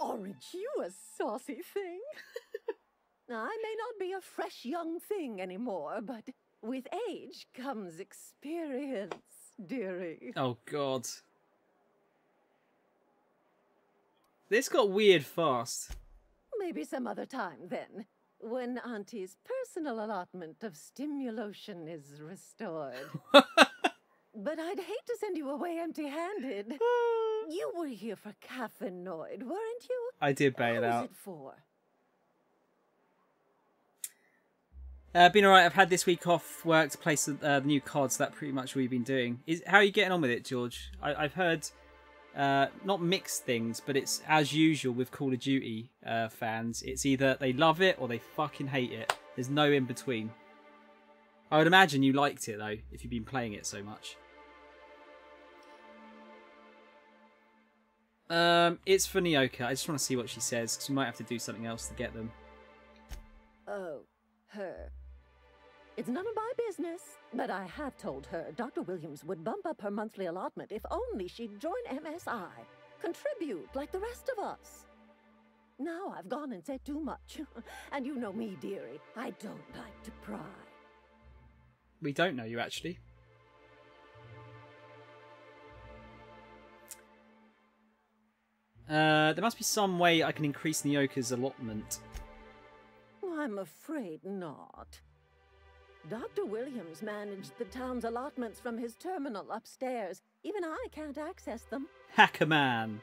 Aren't you a saucy thing? I may not be a fresh young thing anymore, but with age comes experience, dearie. Oh, God. This got weird fast. Maybe some other time, then, when Auntie's personal allotment of stimulation is restored. But I'd hate to send you away empty-handed. You were here for caffeinoid, weren't you? I did bail out. What was it for? Been alright. I've had this week off work to place the new COD, so that's pretty much what we've been doing. How are you getting on with it, George? I've heard not mixed things, but it's as usual with Call of Duty fans. It's either they love it or they fucking hate it. There's no in between. I would imagine you liked it, though, if you've been playing it so much. It's for Nyoka. I just want to see what she says, because we might have to do something else to get them. Oh, her. It's none of my business, but I have told her Dr. Williams would bump up her monthly allotment if only she'd join MSI. Contribute like the rest of us. Now I've gone and said too much. And you know me, dearie. I don't like to pry. We don't know you, actually. There must be some way I can increase Nyoka's allotment. I'm afraid not. Dr. Williams managed the town's allotments from his terminal upstairs. Even I can't access them. Hacker man.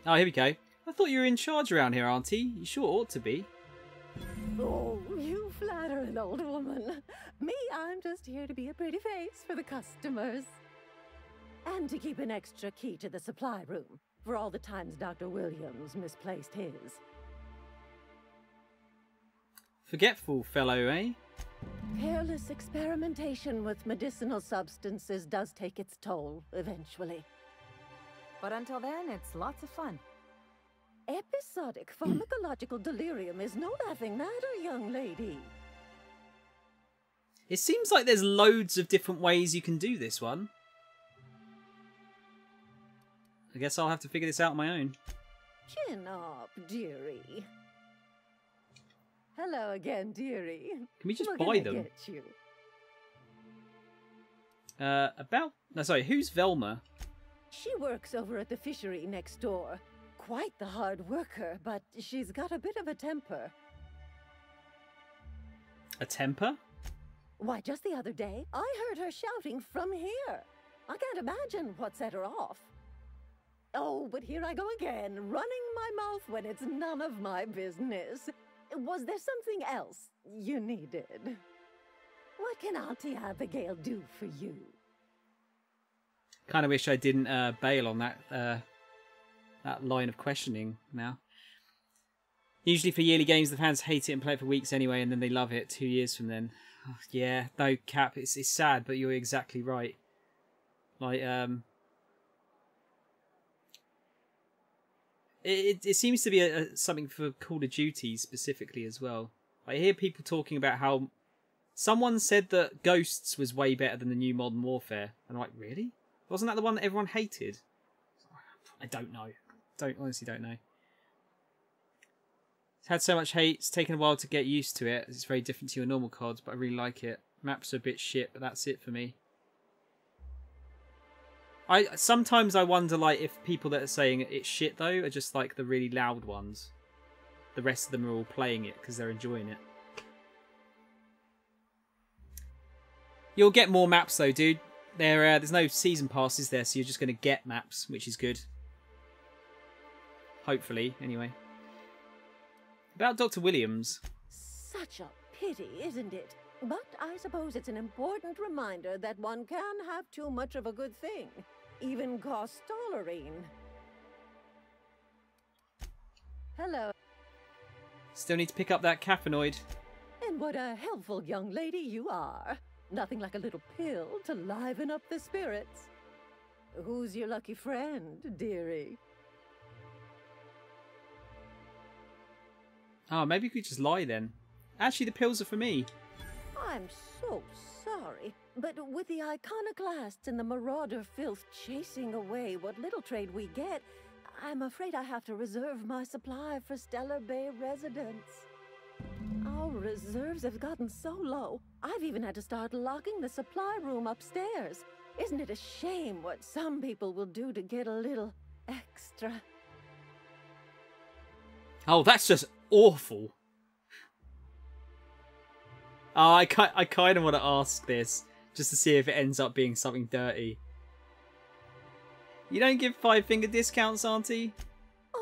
Oh, here we go. I thought you were in charge around here, Auntie. You sure ought to be. Oh, you flatter an old woman. Me, I'm just here to be a pretty face for the customers. And to keep an extra key to the supply room for all the times Dr. Williams misplaced his. Forgetful fellow, eh? Careless experimentation with medicinal substances does take its toll, eventually. But until then, it's lots of fun. Episodic pharmacological delirium is no laughing matter, young lady. It seems like there's loads of different ways you can do this one. I guess I'll have to figure this out on my own. Chin up, dearie. Hello again, dearie. Can we just We're buy gonna them? Get you. No, sorry, who's Velma? She works over at the fishery next door. Quite the hard worker, but she's got a bit of a temper. A temper? Why, just the other day, I heard her shouting from here. I can't imagine what set her off. Oh, but here I go again, running my mouth when it's none of my business. Was there something else you needed? What can Auntie Abigail do for you? Kind of wish I didn't bail on that line of questioning now. Usually for yearly games, the fans hate it and play it for weeks anyway, and then they love it 2 years from then. Oh, yeah, no, Cap, it's sad, but you're exactly right. Like, it seems to be something for Call of Duty specifically as well. I hear people talking about how someone said that Ghosts was way better than the new Modern Warfare. And I'm like, really? Wasn't that the one that everyone hated? I don't know. Honestly don't know. It's had so much hate, it's taken a while to get used to it. It's very different to your normal COD, but I really like it. Maps are a bit shit, but that's it for me. Sometimes I wonder, like, if people that are saying it's shit though are just like the really loud ones. The rest of them are all playing it because they're enjoying it. You'll get more maps though, dude. There's no season passes there, so you're just going to get maps, which is good. Hopefully, anyway. About Dr. Williams. Such a pity, isn't it? But I suppose it's an important reminder that one can have too much of a good thing. Even cost tolerine. Hello. Still need to pick up that caffeinoid. And what a helpful young lady you are. Nothing like a little pill to liven up the spirits. Who's your lucky friend, dearie? Oh, maybe we could just lie then. Actually, the pills are for me. I'm so sorry, but with the iconoclasts and the marauder filth chasing away what little trade we get, I'm afraid I have to reserve my supply for Stellar Bay residents. Our reserves have gotten so low, I've even had to start locking the supply room upstairs. Isn't it a shame what some people will do to get a little extra? Oh, that's just awful. Oh, I kind of want to ask this, just to see if it ends up being something dirty. You don't give 5-finger discounts, Auntie?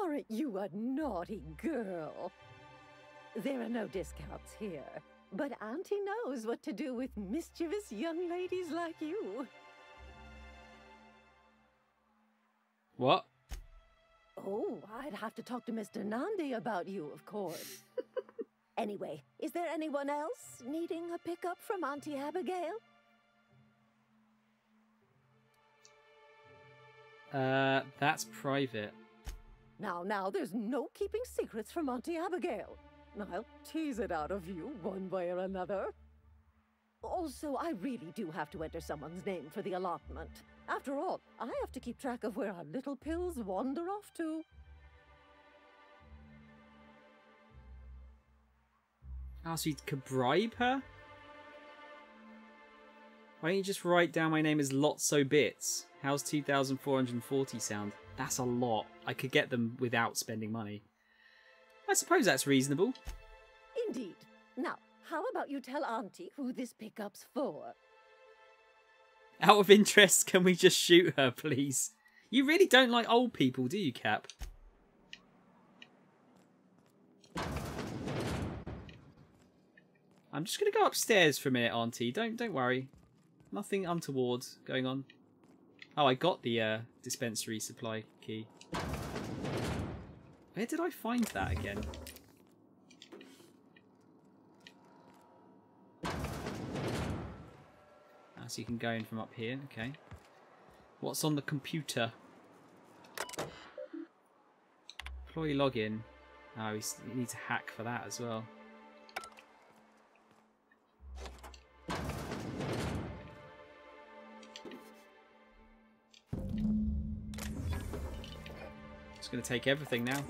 Aren't you a naughty girl? There are no discounts here, but Auntie knows what to do with mischievous young ladies like you. What? Oh, I'd have to talk to Mr. Nandi about you, of course. Anyway, is there anyone else needing a pickup from Auntie Abigail? That's private. Now, there's no keeping secrets from Auntie Abigail. I'll tease it out of you one way or another. Also, I really do have to enter someone's name for the allotment. After all, I have to keep track of where our little pills wander off to. Oh, so you could bribe her? Why don't you just write down my name as Lotso Bits? How's 2,440 sound? That's a lot. I could get them without spending money. I suppose that's reasonable. Indeed. Now, how about you tell Auntie who this pickup's for? Out of interest, can we just shoot her, please? You really don't like old people, do you, Cap? I'm just going to go upstairs for a minute, Auntie. Don't worry. Nothing untoward going on. Oh, I got the dispensary supply key. Where did I find that again? Ah, so you can go in from up here. Okay. What's on the computer? Employee login. Oh, he needs a hack for that as well. Going to take everything now.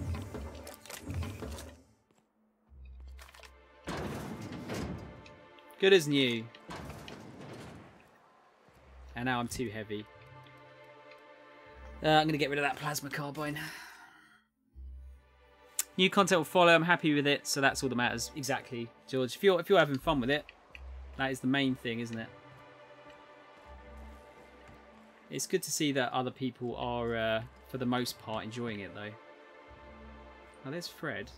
Good as new. And now I'm too heavy. I'm going to get rid of that plasma carbine. New content will follow. I'm happy with it, so that's all that matters. Exactly, George. If you're having fun with it, that is the main thing, isn't it? It's good to see that other people are, for the most part, enjoying it, though. Oh, there's Fred.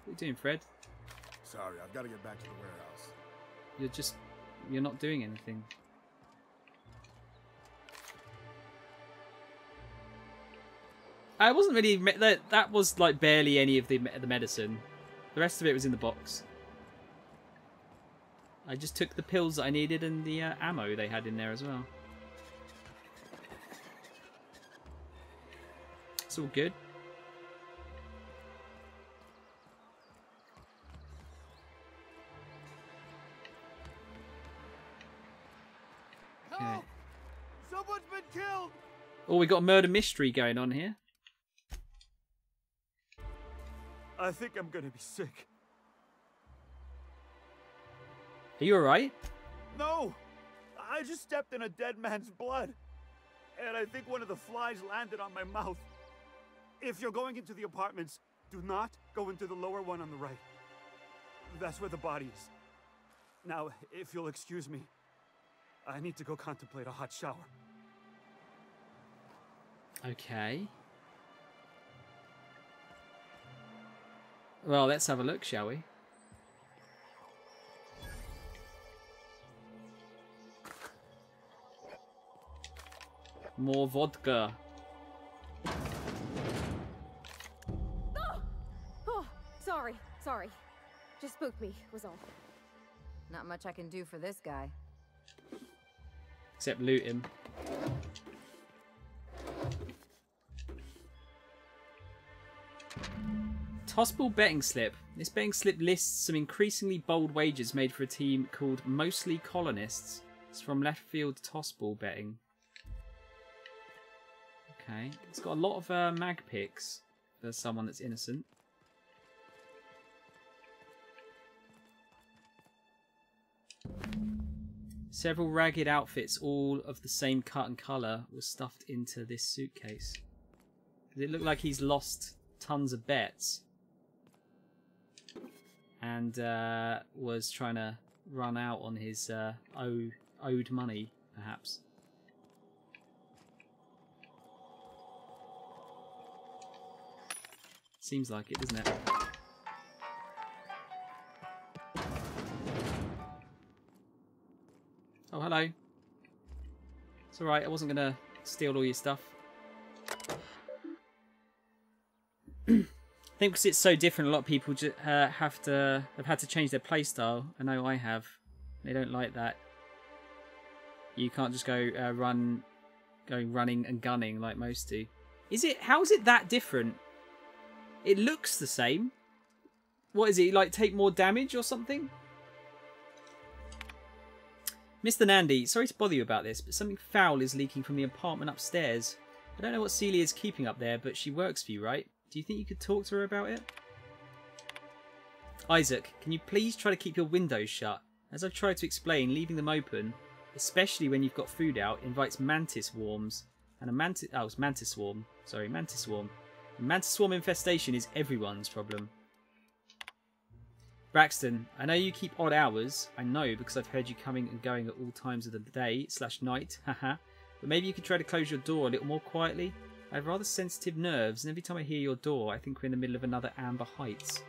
What are you doing, Fred? Sorry, I've got to get back to the warehouse. You're not doing anything. I wasn't really... That was, like, barely any of the medicine. The rest of it was in the box. I just took the pills that I needed and the ammo they had in there as well. It's all good. Okay. Help! Someone's been killed! Oh, we got a murder mystery going on here. I think I'm gonna be sick. Are you alright? No! I just stepped in a dead man's blood. And I think one of the flies landed on my mouth. If you're going into the apartments, do not go into the lower one on the right. That's where the body is. Now, if you'll excuse me, I need to go contemplate a hot shower. Okay. Well, let's have a look, shall we? More vodka. Oh, sorry. Just spooked me, was all. Not much I can do for this guy. Except loot him. Tossball betting slip. This betting slip lists some increasingly bold wagers made for a team called Mostly Colonists. It's from Left Field Tossball Betting. Okay. It's got a lot of mag picks for someone that's innocent. Several ragged outfits, all of the same cut and colour, were stuffed into this suitcase. It looked like he's lost tons of bets and was trying to run out on his owed money, perhaps. Seems like it, doesn't it? Oh, hello. It's alright, I wasn't going to steal all your stuff. I think because it's so different, a lot of people have had to change their playstyle. I know I have. They don't like that. You can't just go running and gunning like most do. How is it that different? It looks the same. What is it, like take more damage or something? Mr. Nandy, sorry to bother you about this, but something foul is leaking from the apartment upstairs. I don't know what Celia is keeping up there, but she works for you, right? Do you think you could talk to her about it? Isaac, can you please try to keep your windows shut? As I've tried to explain, leaving them open, especially when you've got food out, invites mantis swarms. And it's mantis swarm. Sorry, mantis swarm. A mantis swarm infestation is everyone's problem. Braxton, I know you keep odd hours. I know because I've heard you coming and going at all times of the day / night. Haha. But maybe you could try to close your door a little more quietly. I have rather sensitive nerves, and every time I hear your door, I think we're in the middle of another Amber Heights.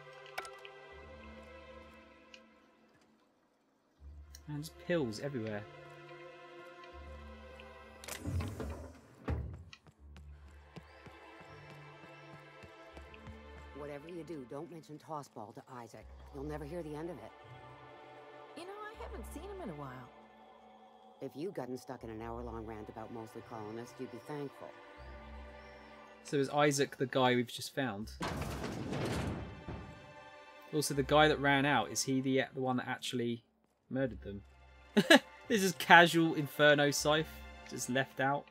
And just pills everywhere. Whatever you do, don't mention Tossball to Isaac. You'll never hear the end of it. You know, I haven't seen him in a while. If you'd gotten stuck in an hour-long rant about mostly colonists, you'd be thankful. So is Isaac the guy we've just found? Also, the guy that ran out, is he the one that actually murdered them? This is casual Inferno scythe, just left out.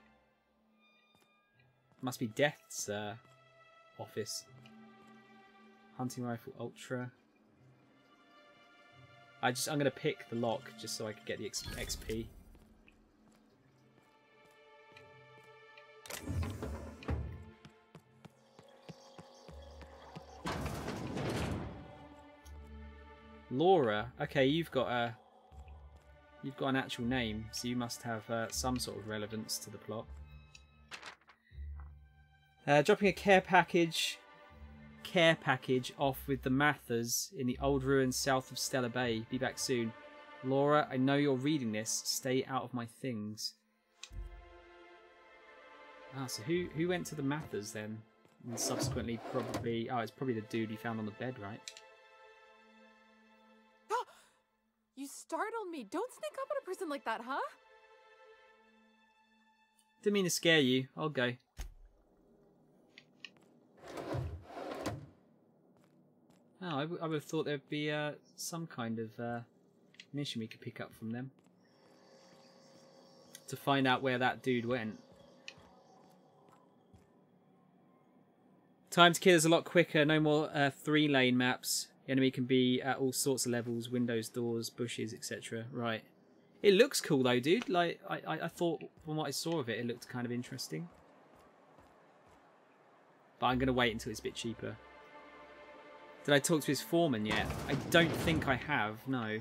Must be Death's office. Hunting rifle ultra. I'm gonna pick the lock just so I can get the XP. Laura. Okay, you've got an actual name, so you must have some sort of relevance to the plot. Dropping a care package off with the Mathers in the old ruins south of Stella Bay. Be back soon. Laura, I know you're reading this. Stay out of my things. Ah, so who went to the Mathers then? And subsequently probably... Oh, it's probably the dude you found on the bed, right? You startled me. Don't sneak up on a person like that, huh? Didn't mean to scare you. I'll go. Oh, I would have thought there'd be some kind of mission we could pick up from them. To find out where that dude went. Time to kill is a lot quicker. No more 3-lane maps. The enemy can be at all sorts of levels. Windows, doors, bushes, etc. Right. It looks cool though, dude. Like, I thought from what I saw of it, it looked kind of interesting. But I'm going to wait until it's a bit cheaper. Did I talk to his foreman yet? I don't think I have, no.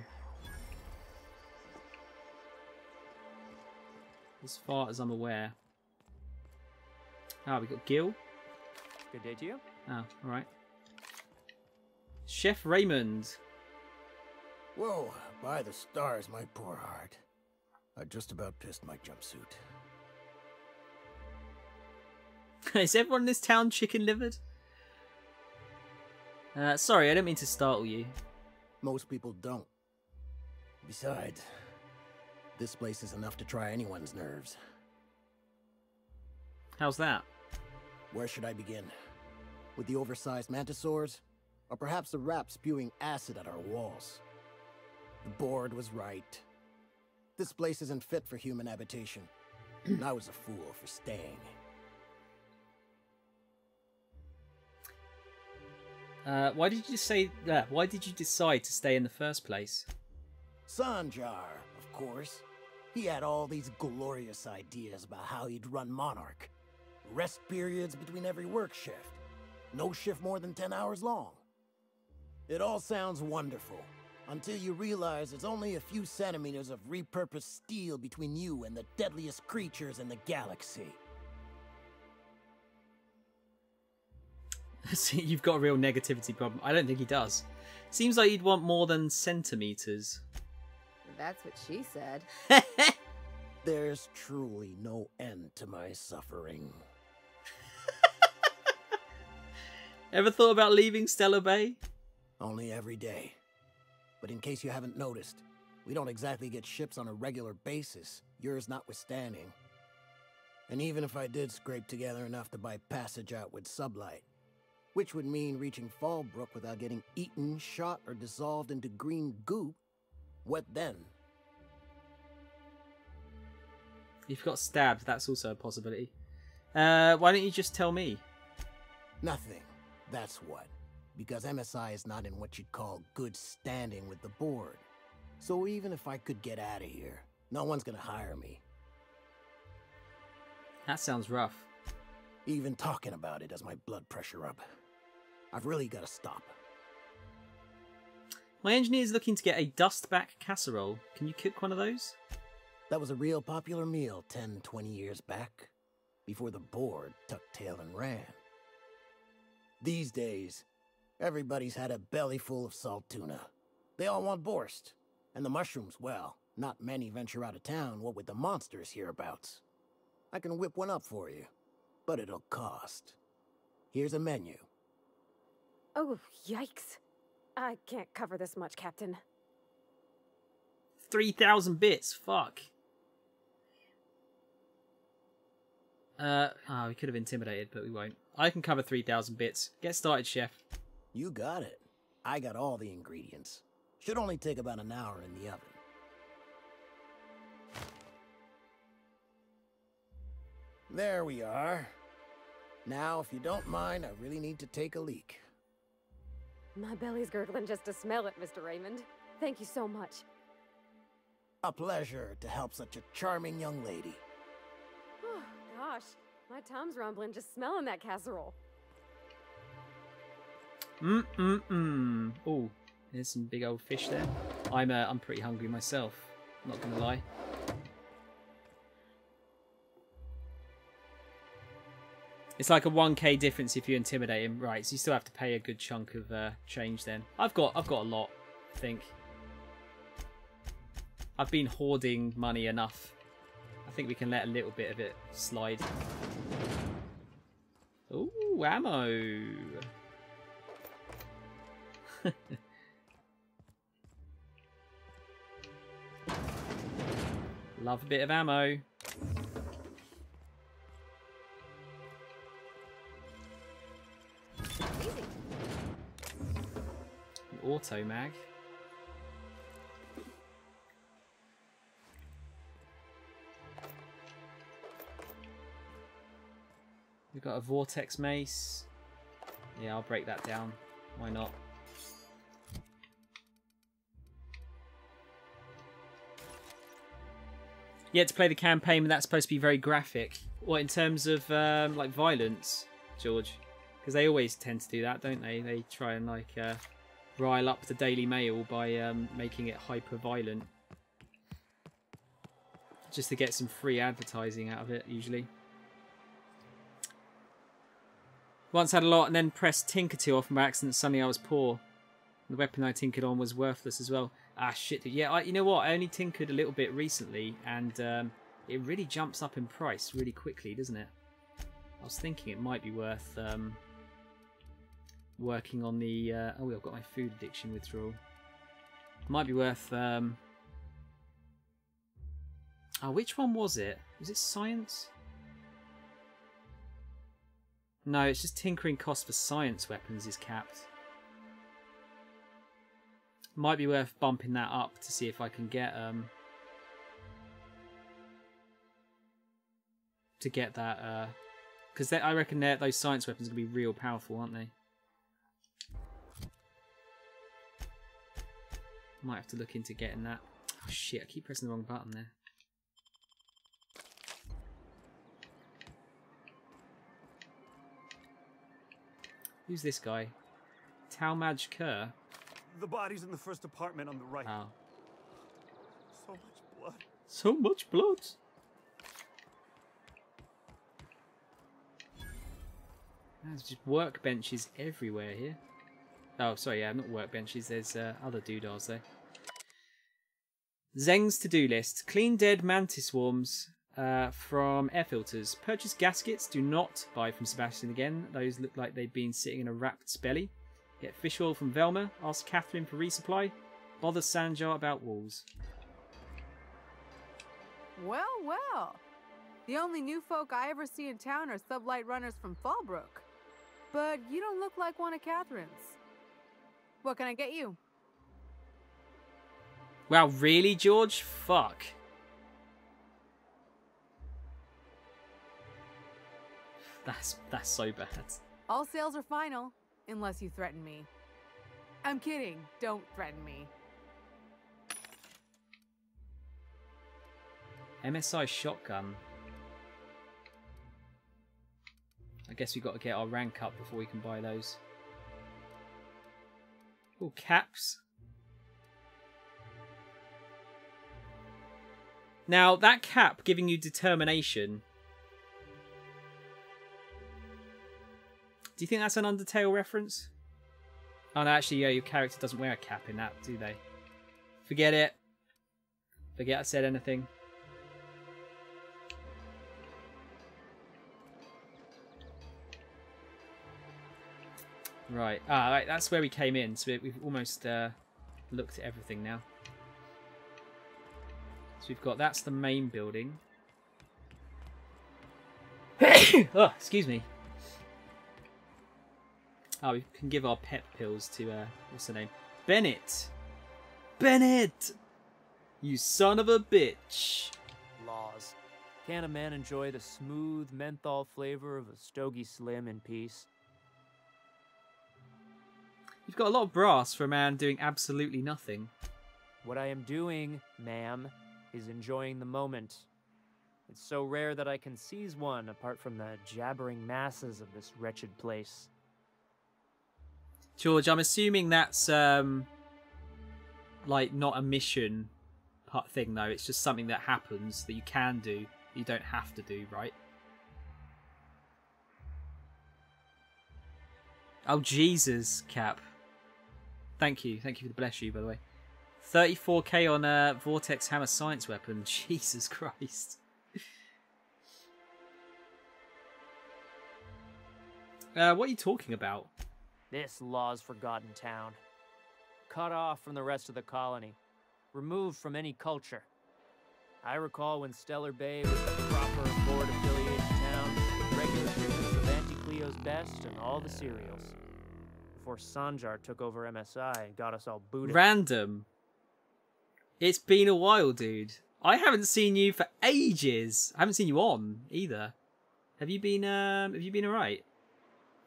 As far as I'm aware. Ah, we got Gil. Good day to you. Oh, alright. Chef Raymond. Whoa, by the stars, my poor heart. I just about pissed my jumpsuit. Is everyone in this town chicken-livered? Sorry, I don't mean to startle you. Most people don't. Besides, this place is enough to try anyone's nerves. How's that? Where should I begin? With the oversized mantisaurs? Or perhaps the rat spewing acid at our walls? The board was right. This place isn't fit for human habitation. And I was a fool for staying. Why did you say that? Why did you decide to stay in the first place? Sanjar, of course. He had all these glorious ideas about how he'd run Monarch. Rest periods between every work shift. No shift more than 10 hours long. It all sounds wonderful, until you realize there's only a few centimeters of repurposed steel between you and the deadliest creatures in the galaxy. See, you've got a real negativity problem. I don't think he does. Seems like you'd want more than centimeters. That's what she said. There's truly no end to my suffering. Ever thought about leaving Stellar Bay? Only every day. But in case you haven't noticed, we don't exactly get ships on a regular basis, yours notwithstanding. And even if I did scrape together enough to buy passage out with sublight, which would mean reaching Fallbrook without getting eaten, shot, or dissolved into green goop, what then? If you got stabbed, that's also a possibility. Why don't you just tell me? Nothing. That's what. Because MSI is not in what you'd call good standing with the board. So even if I could get out of here, no one's gonna hire me. That sounds rough. Even talking about it has my blood pressure up. I've really gotta stop. My engineer's looking to get a dustback casserole. Can you cook one of those? That was a real popular meal 10, 20 years back, before the board tucked tail and ran. These days, everybody's had a belly full of salt tuna. They all want borscht. And the mushrooms, well, not many venture out of town, what with the monsters hereabouts. I can whip one up for you, but it'll cost. Here's a menu. Oh, yikes. I can't cover this much, Captain. 3,000 bits, fuck. We could have intimidated, but we won't. I can cover 3,000 bits. Get started, chef. You got it. I got all the ingredients. Should only take about an hour in the oven. There we are. Now, if you don't mind, I really need to take a leak. My belly's gurgling just to smell it, Mr. Raymond. Thank you so much. A pleasure to help such a charming young lady. Oh, gosh. My tum's rumbling just smelling that casserole. Oh, there's some big old fish there. I'm pretty hungry myself. Not gonna lie. It's like a 1k difference if you intimidate him, right? So you still have to pay a good chunk of change. Then I've got a lot. I think I've been hoarding money enough. I think we can let a little bit of it slide. Ooh, ammo. Love a bit of ammo. An auto mag. We've got a vortex mace. Yeah, I'll break that down. Why not? Yet to play the campaign, but that's supposed to be very graphic. What, in terms of like violence, George? Because they always tend to do that, don't they? They try and like rile up the Daily Mail by making it hyper violent, just to get some free advertising out of it, usually. Once had a lot and then pressed Tinker 2 off by accident. Suddenly I was poor. The weapon I tinkered on was worthless as well. Ah, shit. Yeah, you know what? I only tinkered a little bit recently, and it really jumps up in price really quickly, doesn't it? I was thinking it might be worth working on the... oh, I've got my food addiction withdrawal. It might be worth... oh, which one was it? Was it science? No, it's just tinkering cost for science weapons is capped. Might be worth bumping that up to see if I can get to get that because I reckon those science weapons are gonna be real powerful, aren't they? Might have to look into getting that. Oh shit, I keep pressing the wrong button there. Who's this guy? Talmadge Kerr? The body's in the first apartment on the right. Oh. So much blood. So much blood. There's just workbenches everywhere here. Oh, sorry, yeah, not workbenches. There's other doodahs there. Zeng's to-do list. Clean dead mantis swarms from air filters. Purchase gaskets. Do not buy from Sebastian again. Those look like they've been sitting in a rapt's belly. Get fish oil from Velma. Ask Catherine for resupply. Bother Sanjar about walls. Well, well. The only new folk I ever see in town are sublight runners from Fallbrook. But you don't look like one of Catherine's. What can I get you? Wow, really, George? Fuck. That's so bad. All sales are final, unless you threaten me. I'm kidding. Don't threaten me. MSI shotgun. I guess we've got to get our rank up before we can buy those. Oh, caps. Now, that cap giving you determination. Do you think that's an Undertale reference? Oh, no, actually, yeah, your character doesn't wear a cap in that, do they? Forget it. Forget I said anything. Right. Ah, right, that's where we came in. So we've almost looked at everything now. So we've got, that's the main building. Oh, excuse me. Oh, we can give our pep pills to, what's her name? Bennett! Bennett! You son of a bitch! Laws. Can a man enjoy the smooth menthol flavor of a Stogie Slim in peace? You've got a lot of brass for a man doing absolutely nothing. What I am doing, ma'am, is enjoying the moment. It's so rare that I can seize one apart from the jabbering masses of this wretched place. George, I'm assuming that's like not a mission part thing though. It's just something that happens that you can do, you don't have to do, right? Oh Jesus, Cap. Thank you for the bless you, by the way. 34k on Vortex Hammer Science Weapon. Jesus Christ. What are you talking about? This Law's forgotten town. Cut off from the rest of the colony. Removed from any culture. I recall when Stellar Bay was a proper board-affiliated town with regular shipments of Auntie Cleo's Best and all the cereals. Before Sanjar took over MSI and got us all booted. Random. It's been a while, dude. I haven't seen you for ages. I haven't seen you on either. Have you been alright?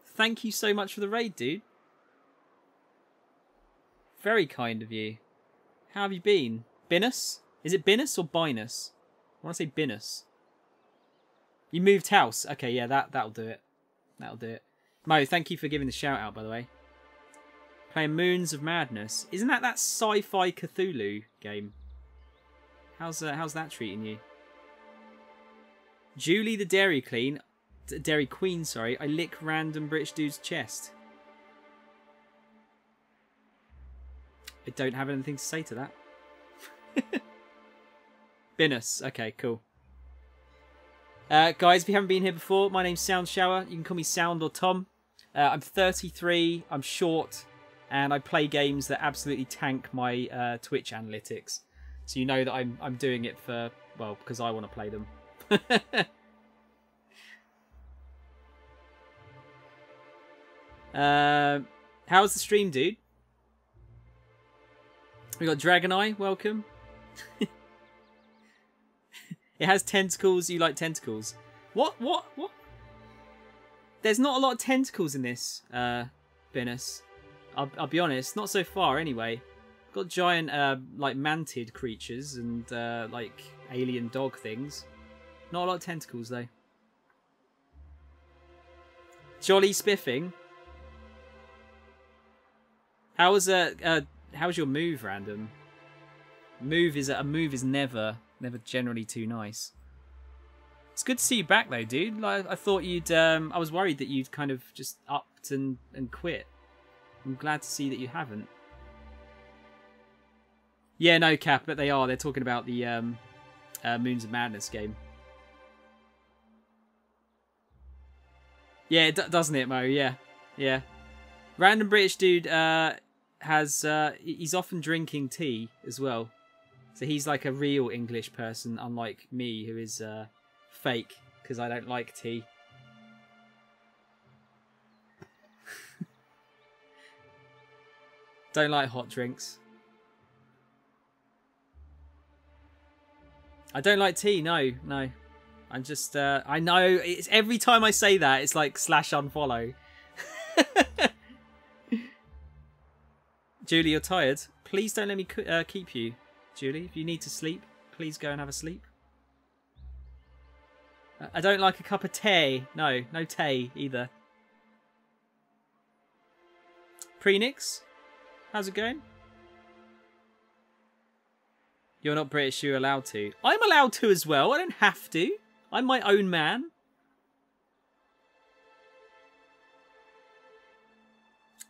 Thank you so much for the raid, dude. Very kind of you. How have you been? Binus? Is it Binus or Binus? I want to say Binus. You moved house. Okay, yeah, that'll do it. That'll do it. Mo, thank you for giving the shout out, by the way. Playing Moons of Madness. Isn't that sci-fi Cthulhu game? How's that treating you? Julie the Dairy Queen, sorry. I lick random British dude's chest. I don't have anything to say to that. Binus. Okay, cool. Guys, if you haven't been here before, my name's Soundshower. You can call me Sound or Tom. I'm 33, I'm short, and I play games that absolutely tank my Twitch analytics. So you know that I'm doing it for, well, because I want to play them. How's the stream, dude? We got Dragon Eye, welcome. It has tentacles, you like tentacles. What? There's not a lot of tentacles in this, Binus. I'll be honest, not so far anyway. Got giant, like, mantid creatures and, like, alien dog things. Not a lot of tentacles, though. Jolly spiffing. How was your move, Random? A move is never generally too nice. It's good to see you back, though, dude. Like, I thought you'd, I was worried that you'd kind of just upped and quit. I'm glad to see that you haven't. Yeah, no, Cap, but they are. They're talking about the Moons of Madness game. Yeah, doesn't it, Mo? Yeah, yeah. Random British dude he's often drinking tea as well. So he's like a real English person, unlike me, who is fake because I don't like tea. Don't like hot drinks. I don't like tea, no. I'm just, I know, it's every time I say that, it's like /unfollow. Julie, you're tired. Please don't let me keep you, Julie. If you need to sleep, please go and have a sleep. I don't like a cup of tea. No tea either. Prenix, how's it going? You're not British, you're allowed to. I'm allowed to as well. I don't have to. I'm my own man.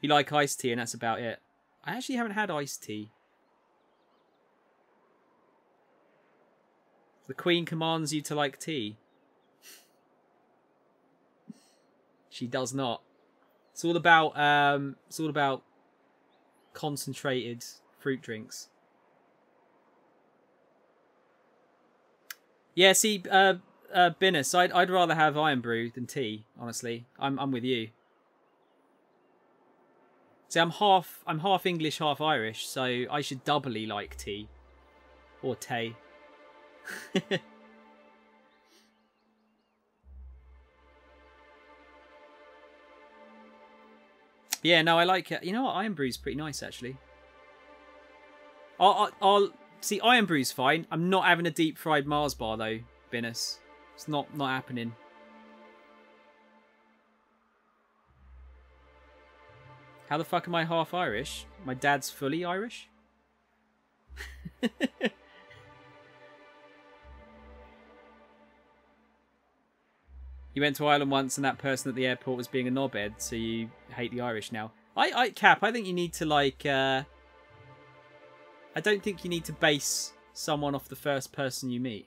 You like iced tea and that's about it. I actually haven't had iced tea. The Queen commands you to like tea. She does not. It's all about concentrated fruit drinks. Yeah, see, Binnis, I'd rather have Iron Brew than tea, honestly. I'm with you. See, I'm half English, half Irish, so I should doubly like tea. Or tea. Yeah, no, I like it. You know what? Iron Brew's pretty nice, actually. I'll see, Iron Brew's fine. I'm not having a deep fried Mars bar though, Binnis. It's not happening. How the fuck am I half Irish? My dad's fully Irish? You went to Ireland once and that person at the airport was being a knobhead, so you hate the Irish now. Cap, I think you need to, like, I don't think you need to base someone off the first person you meet.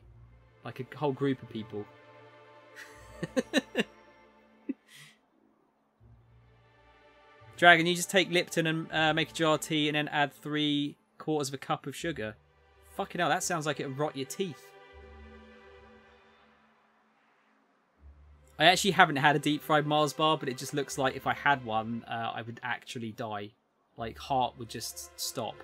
Like a whole group of people. Dragon, you just take Lipton and make a jar of tea and then add 3/4 of a cup of sugar. Fucking hell, that sounds like it'll rot your teeth. I actually haven't had a deep fried Mars bar, but it just looks like if I had one, I would actually die. Like, heart would just stop.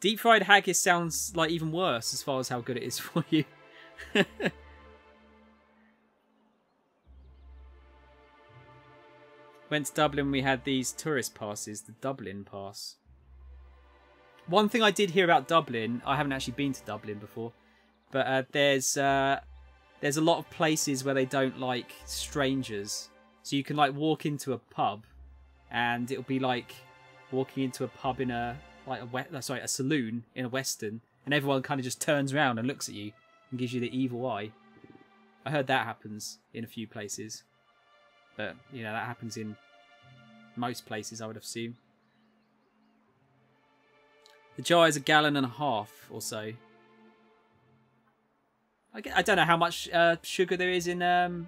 Deep fried haggis sounds like even worse as far as how good it is for you. Went to Dublin, we had these tourist passes, the Dublin pass. One thing I did hear about Dublin, I haven't actually been to Dublin before, but there's a lot of places where they don't like strangers. So you can like walk into a pub and it'll be like walking into a pub in a saloon in a Western, and everyone kind of just turns around and looks at you and gives you the evil eye. I heard that happens in a few places. But, you know, that happens in most places, I would assume. The jar is 1.5 gallons or so. I don't know how much sugar there is in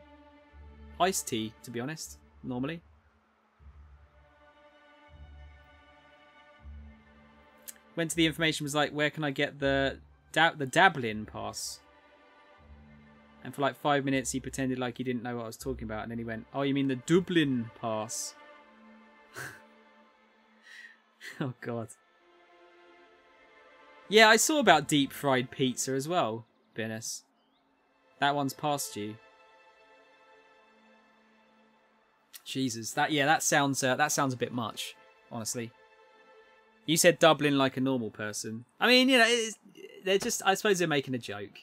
iced tea, to be honest, normally. Went to the information, was like, where can I get the Dublin pass? And for like 5 minutes, he pretended like he didn't know what I was talking about. And then he went, oh, you mean the Dublin pass? Oh, God. Yeah, I saw about deep fried pizza as well, Binnis. That one's past you. Jesus, that sounds a bit much. honestly. You said Dublin like a normal person. I mean, you know, they're just... I suppose they're making a joke.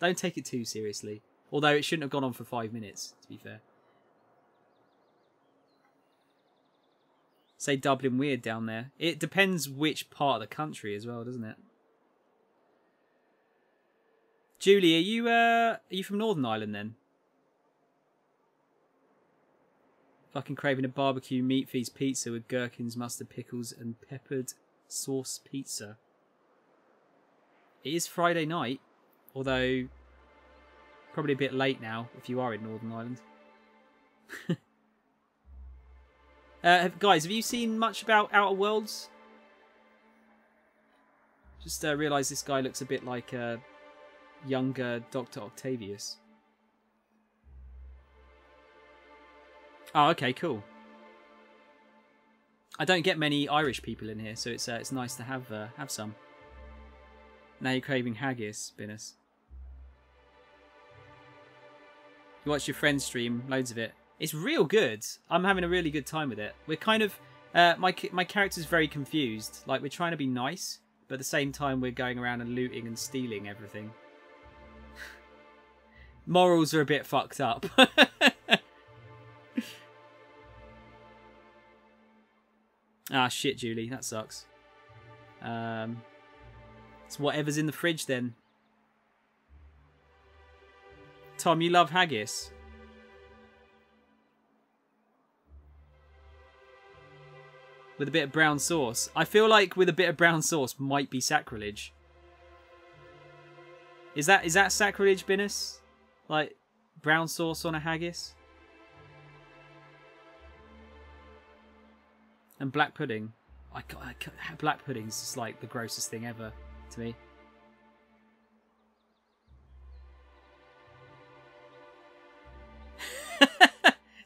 Don't take it too seriously. Although it shouldn't have gone on for 5 minutes, to be fair. Say Dublin weird down there. It depends which part of the country as well, doesn't it? Julie, are you from Northern Ireland then? Fucking craving a barbecue meat feast pizza with gherkins, mustard, pickles, and peppered sauce pizza. It is Friday night, although probably a bit late now if you are in Northern Ireland. Guys, have you seen much about Outer Worlds? Just realised this guy looks a bit like a younger Dr. Octavius. Oh, okay, cool. I don't get many Irish people in here, so it's nice to have some. Now you're craving haggis, Binus. You watch your friend's stream, loads of it. It's real good. I'm having a really good time with it. We're kind of... my character's very confused. Like, we're trying to be nice, but at the same time we're going around and looting and stealing everything. Morals are a bit fucked up. Ah, shit, Julie. That sucks. It's whatever's in the fridge, then. Tom, you love haggis? With a bit of brown sauce. I feel like with a bit of brown sauce might be sacrilege. Is that sacrilege, Binus? Like, brown sauce on a haggis? And black pudding. Black pudding is just like the grossest thing ever to me.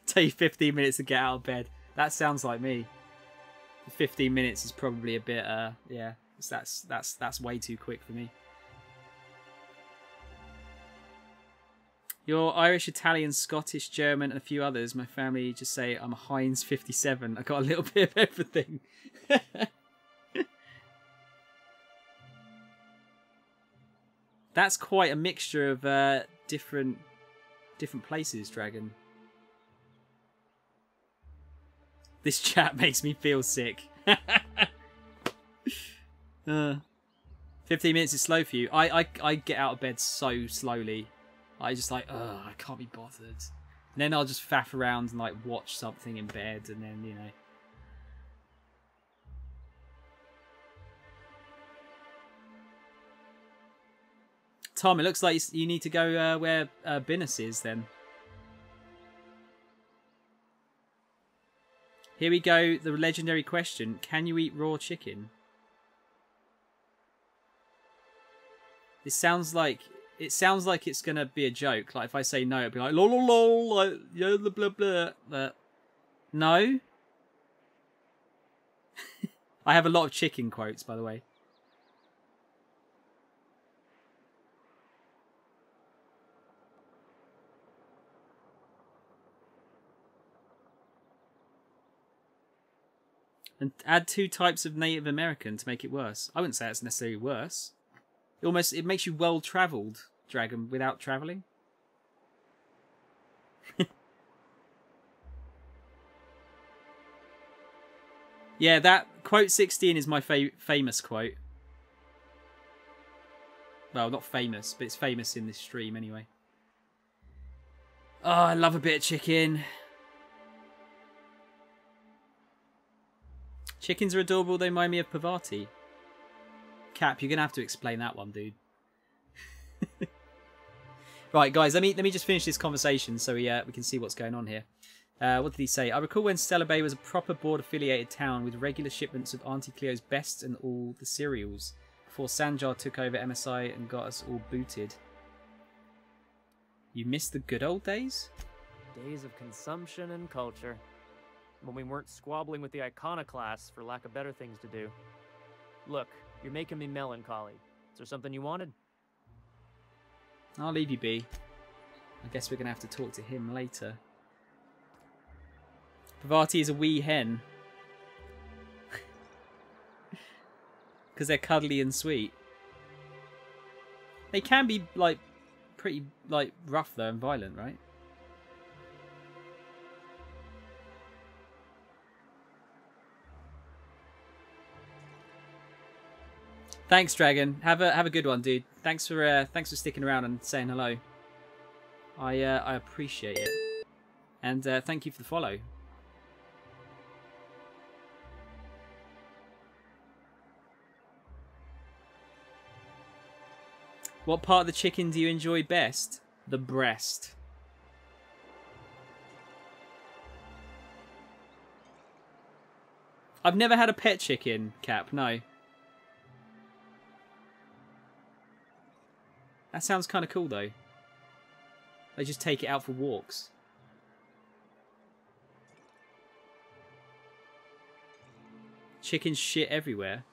Take you 15 minutes to get out of bed. That sounds like me. 15 minutes is probably a bit, yeah. That's way too quick for me. You're Irish, Italian, Scottish, German, and a few others. My family just say I'm a Heinz 57. I got a little bit of everything. That's quite a mixture of different places, Dragon. This chat makes me feel sick. 15 minutes is slow for you. I get out of bed so slowly. I just like, ugh, I can't be bothered. And then I'll just faff around and like watch something in bed, and then, you know. Tom, it looks like you need to go where Binus is then. Here we go, the legendary question. Can you eat raw chicken? It sounds like it's gonna be a joke. Like if I say no, it'll be like lol lol lol, like yeah, blah blah blah. But no. I have a lot of chicken quotes, by the way. And add 2 types of Native American to make it worse. I wouldn't say it's necessarily worse. It makes you well-travelled, Dragon, without travelling. Yeah, that quote 16 is my famous quote. Well, not famous, but it's famous in this stream anyway. Oh, I love a bit of chicken. Chickens are adorable, they remind me of Pavati. Cap, you're going to have to explain that one, dude. Right, guys, let me just finish this conversation so we can see what's going on here. What did he say? I recall when Stellar Bay was a proper board-affiliated town with regular shipments of Auntie Cleo's best and all the cereals, before Sanjar took over MSI and got us all booted. You missed the good old days? Days of consumption and culture. When we weren't squabbling with the iconoclasts for lack of better things to do. Look, you're making me melancholy. Is there something you wanted? I'll leave you be. I guess we're going to have to talk to him later. Pavati is a wee hen. because they're cuddly and sweet. They can be like pretty like rough though and violent, right? Thanks, Dragon. Have a good one, dude. Thanks for sticking around and saying hello. I appreciate it, and thank you for the follow. What part of the chicken do you enjoy best? The breast. I've never had a pet chicken, Cap. No. That sounds kind of cool, though. They just take it out for walks. Chickens shit everywhere.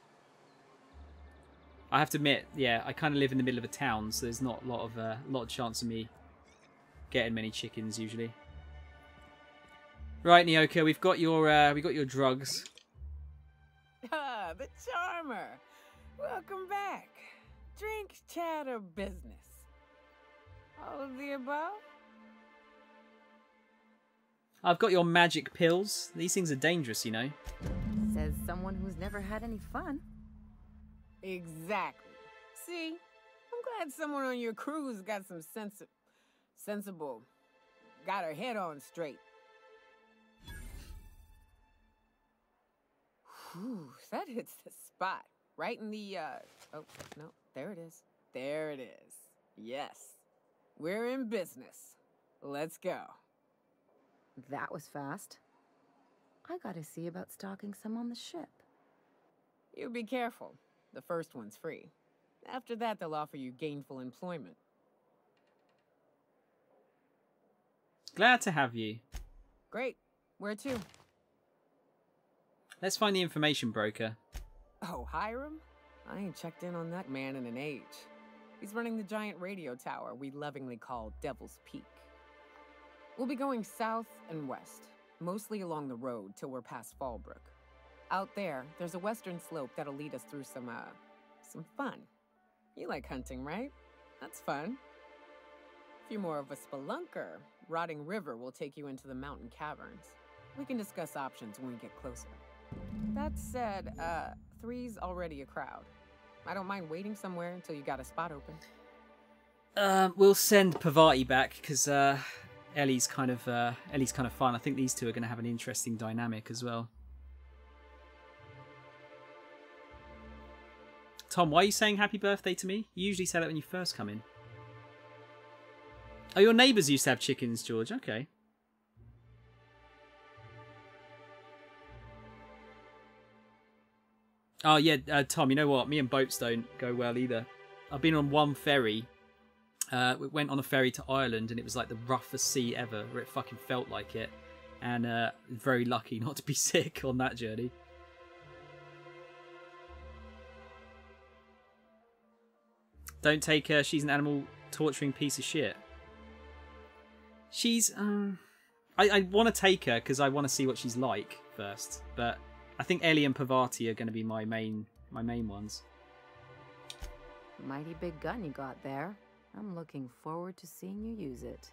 I have to admit, yeah, I kind of live in the middle of a town, so there's not a lot of chance of me getting many chickens usually. Right, Nyoka, we've got your drugs. Ah, the charmer. Welcome back. Drink, chat, or business? All of the above? I've got your magic pills. These things are dangerous, you know. Says someone who's never had any fun. Exactly. See, I'm glad someone on your crew's got some sensible, got her head on straight. Whew, that hits the spot. Right in the, oh, no, there it is. There it is. Yes. We're in business. Let's go. That was fast. I gotta see about stocking some on the ship. You be careful. The first one's free. After that, they'll offer you gainful employment. Glad to have you. Great. Where to? Let's find the information broker. Oh, Hiram? I ain't checked in on that man in an age. He's running the giant radio tower we lovingly call Devil's Peak. We'll be going south and west, mostly along the road till we're past Fallbrook. Out there, there's a western slope that'll lead us through some fun. You like hunting, right? That's fun. If you're more of a spelunker, Rotting River will take you into the mountain caverns. We can discuss options when we get closer. That said, 3's already a crowd. I don't mind waiting somewhere until you got a spot open. We'll send Pavati back because Ellie's kind of fun. I think these two are going to have an interesting dynamic as well. Tom, why are you saying happy birthday to me? You usually say that when you first come in. Oh, your neighbours used to have chickens, George. Okay. Oh, yeah, Tom, you know what? Me and boats don't go well either. I've been on one ferry. We went on a ferry to Ireland, and it was like the roughest sea ever, where it fucking felt like it. And very lucky not to be sick on that journey. Don't take her. She's an animal torturing piece of shit. She's... I want to take her because I want to see what she's like first. But I think Ellie and Pavati are going to be my main ones. Mighty big gun you got there. I'm looking forward to seeing you use it.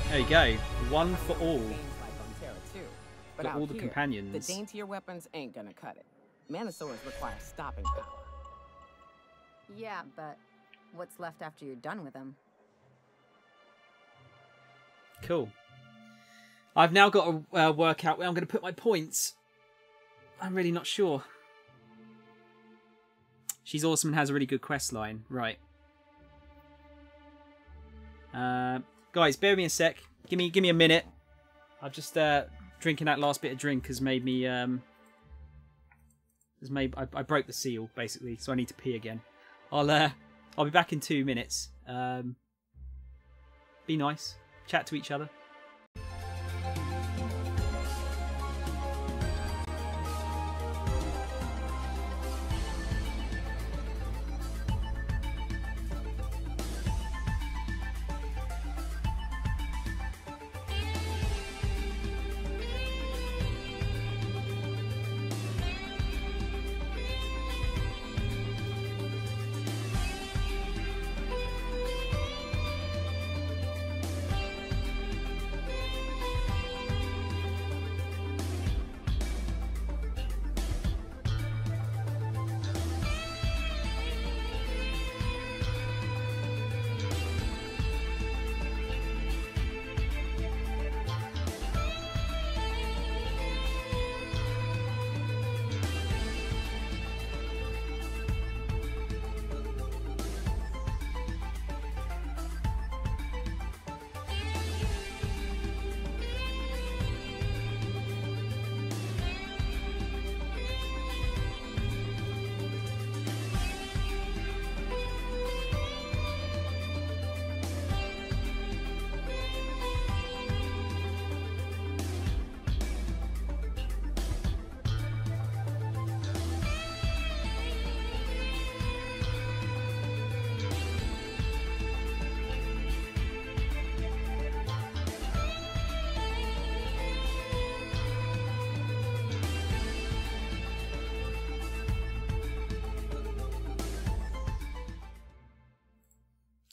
There you go. One for all. Like on Terra too. But For all the companions. The daintier weapons ain't gonna cut it. Manosaurs require stopping power. Yeah, but what's left after you're done with them? Cool. I've now got to work out where I'm going to put my points. I'm really not sure. She's awesome and has a really good quest line. Right. Guys, bear with me a sec. Give me a minute. I've just drinking that last bit of drink has made me I broke the seal basically, so I need to pee again. I'll be back in 2 minutes. Be nice. Chat to each other.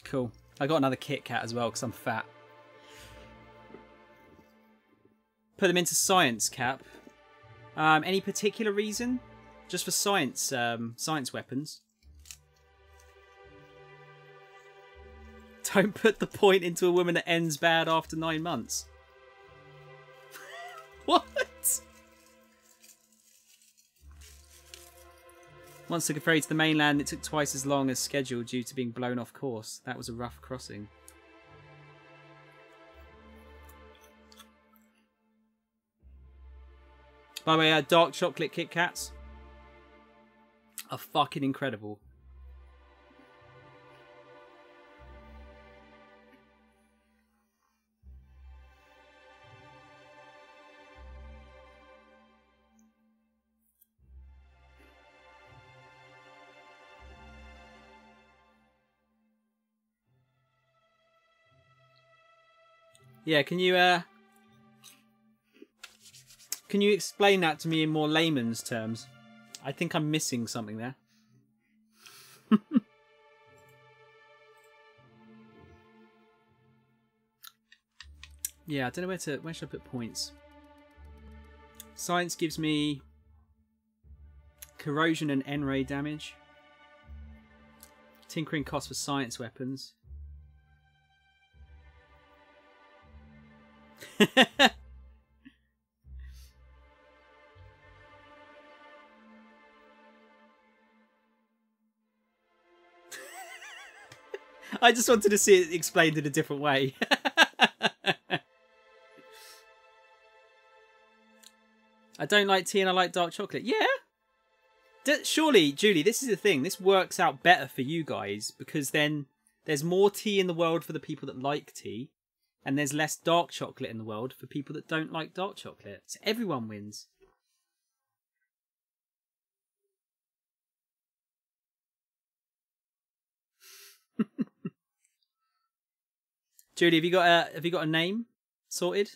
Cool. I got another Kit Kat as well because I'm fat. Put them into science, Cap. Any particular reason? Just for science, science weapons. Don't put the point into a woman that ends bad after 9 months. What? Once took a ferry to the mainland, it took twice as long as scheduled due to being blown off course. That was a rough crossing. By the way, dark chocolate Kit Kats are fucking incredible. Yeah, can you explain that to me in more layman's terms? I think I'm missing something there. Yeah, I don't know where should I put points? Science gives me corrosion and N-ray damage. Tinkering cost for science weapons. I just wanted to see it explained in a different way. I don't like tea and I like dark chocolate. Yeah? Surely, Julie, this is the thing. This works out better for you guys because then there's more tea in the world for the people that like tea. And there's less dark chocolate in the world for people that don't like dark chocolate. So everyone wins. Julie, have you got a name sorted?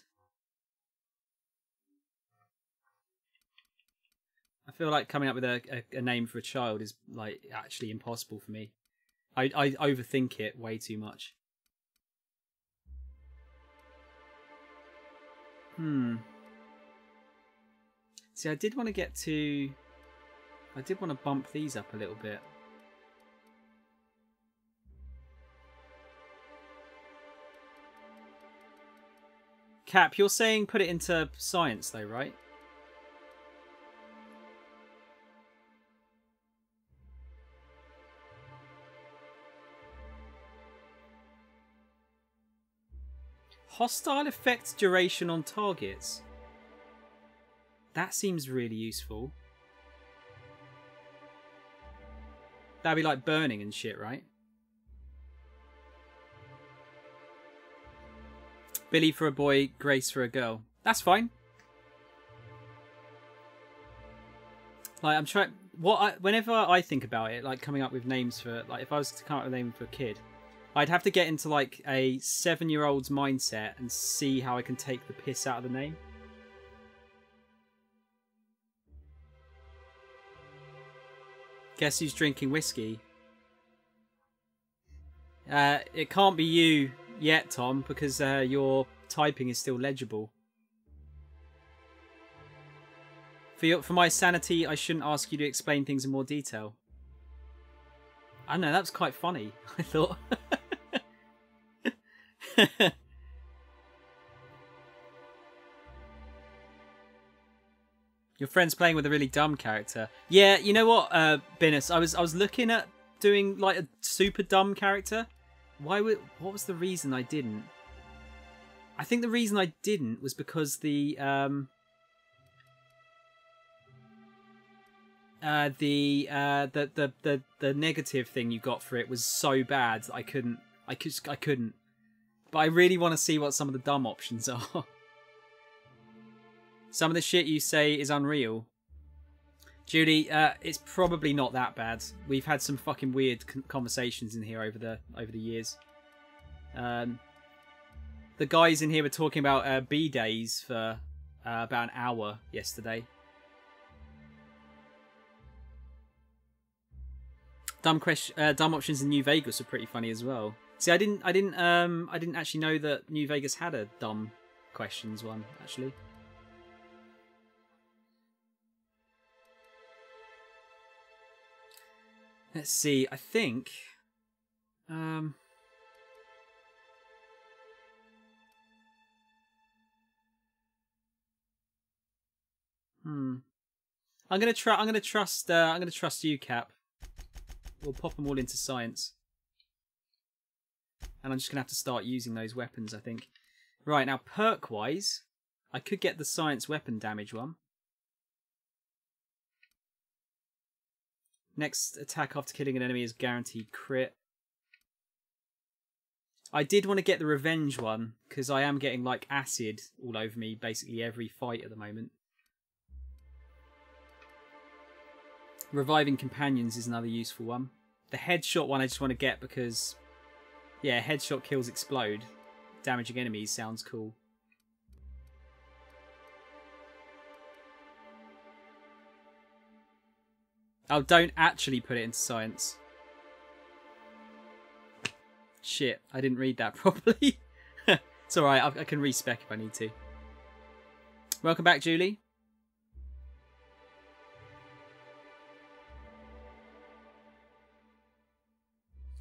I feel like coming up with a name for a child is like actually impossible for me. I overthink it way too much. See, I did want to bump these up a little bit. Cap, you're saying put it into science though, right? Hostile effect duration on targets. That seems really useful. That'd be like burning and shit, right? Billy for a boy, Grace for a girl. That's fine. Like, I'm trying... whenever I think about it, like coming up with names for... Like, if I was to come up with a name for a kid, I'd have to get into like a 7-year-old's mindset and see how I can take the piss out of the name. Guess who's drinking whiskey? It can't be you yet, Tom, because your typing is still legible. For my sanity, I shouldn't ask you to explain things in more detail. I don't know, that was quite funny, I thought. Your friend's playing with a really dumb character. Yeah, you know what, Binus? I was looking at doing like a super dumb character. What was the reason I didn't? I think the reason I didn't was because the negative thing you got for it was so bad that I couldn't. But I really want to see what some of the dumb options are. Some of the shit you say is unreal. Judy, it's probably not that bad. We've had some fucking weird conversations in here over the years. The guys in here were talking about B-days for about an hour yesterday. Dumb options in New Vegas are pretty funny as well. See, I didn't actually know that New Vegas had a dumb questions one, actually. Let's see, I think... I'm gonna trust you, Cap. We'll pop them all into science. And I'm just gonna have to start using those weapons, I think. Right, now perk-wise, I could get the science weapon damage one. Next attack after killing an enemy is guaranteed crit. I did want to get the revenge one, because I am getting like acid all over me basically every fight at the moment. Reviving companions is another useful one. The headshot one I just want to get because, yeah, headshot kills explode. Damaging enemies sounds cool. Oh, don't actually put it into science. Shit, I didn't read that properly. It's alright, I can respec if I need to. Welcome back, Julie.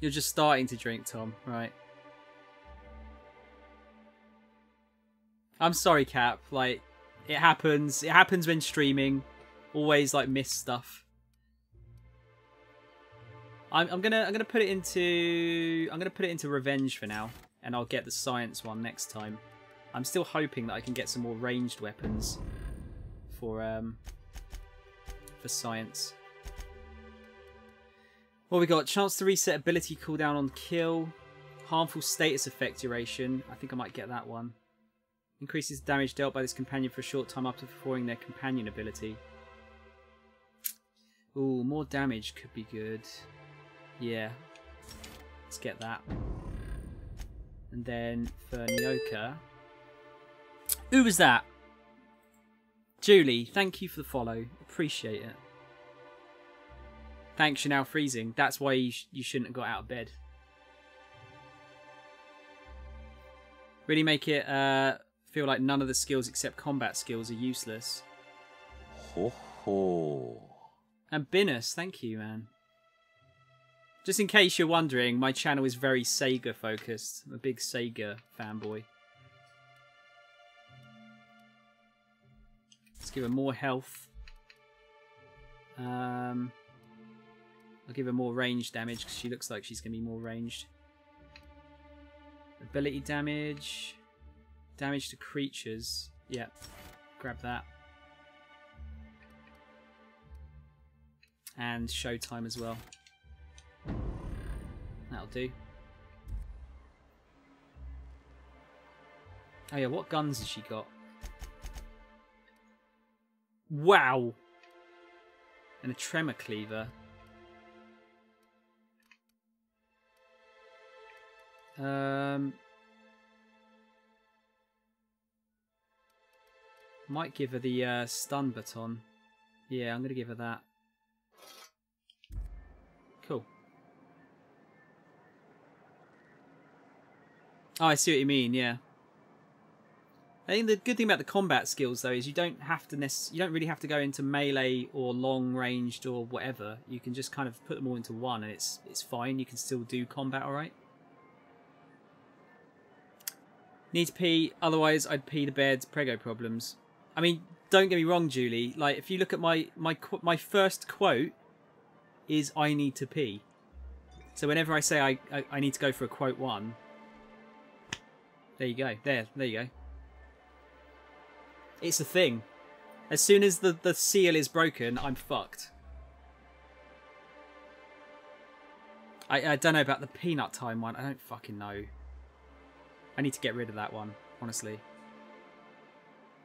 You're just starting to drink, Tom, right? I'm sorry, Cap. Like, it happens. It happens when streaming. Always like miss stuff. I'm gonna put it into revenge for now, and I'll get the science one next time. I'm still hoping that I can get some more ranged weapons for science. What we got? Chance to reset ability cooldown on kill. Harmful status effect duration. I think I might get that one. Increases damage dealt by this companion for a short time after performing their companion ability. Ooh, more damage could be good. Yeah. Let's get that. And then for Nyoka. Who was that? Julie, thank you for the follow. Appreciate it. Thanks, you're now freezing. That's why you shouldn't have got out of bed. Really make it feel like none of the skills except combat skills are useless. Ho ho. And Binus, thank you, man. Just in case you're wondering, my channel is very Sega focused. I'm a big Sega fanboy. Let's give her more health. I'll give her more range damage because she looks like she's going to be more ranged. Ability damage. Damage to creatures. Yep. Grab that. And showtime as well. That'll do. Oh yeah, what guns has she got? Wow! And a tremor cleaver. Might give her the stun baton. Yeah, I'm going to give her that. Cool. Oh, I see what you mean, yeah. I think the good thing about the combat skills, though, is you don't really have to go into melee or long ranged or whatever. You can just kind of put them all into one, and it's fine. You can still do combat, all right. Need to pee, otherwise I'd pee the bed. Prego problems. I mean, don't get me wrong, Julie. Like, if you look at my first quote is "I need to pee." So whenever I say I need to go for a quote one, there you go. There you go. It's a thing. As soon as the seal is broken, I'm fucked. I don't know about the peanut time one. I don't fucking know. I need to get rid of that one, honestly.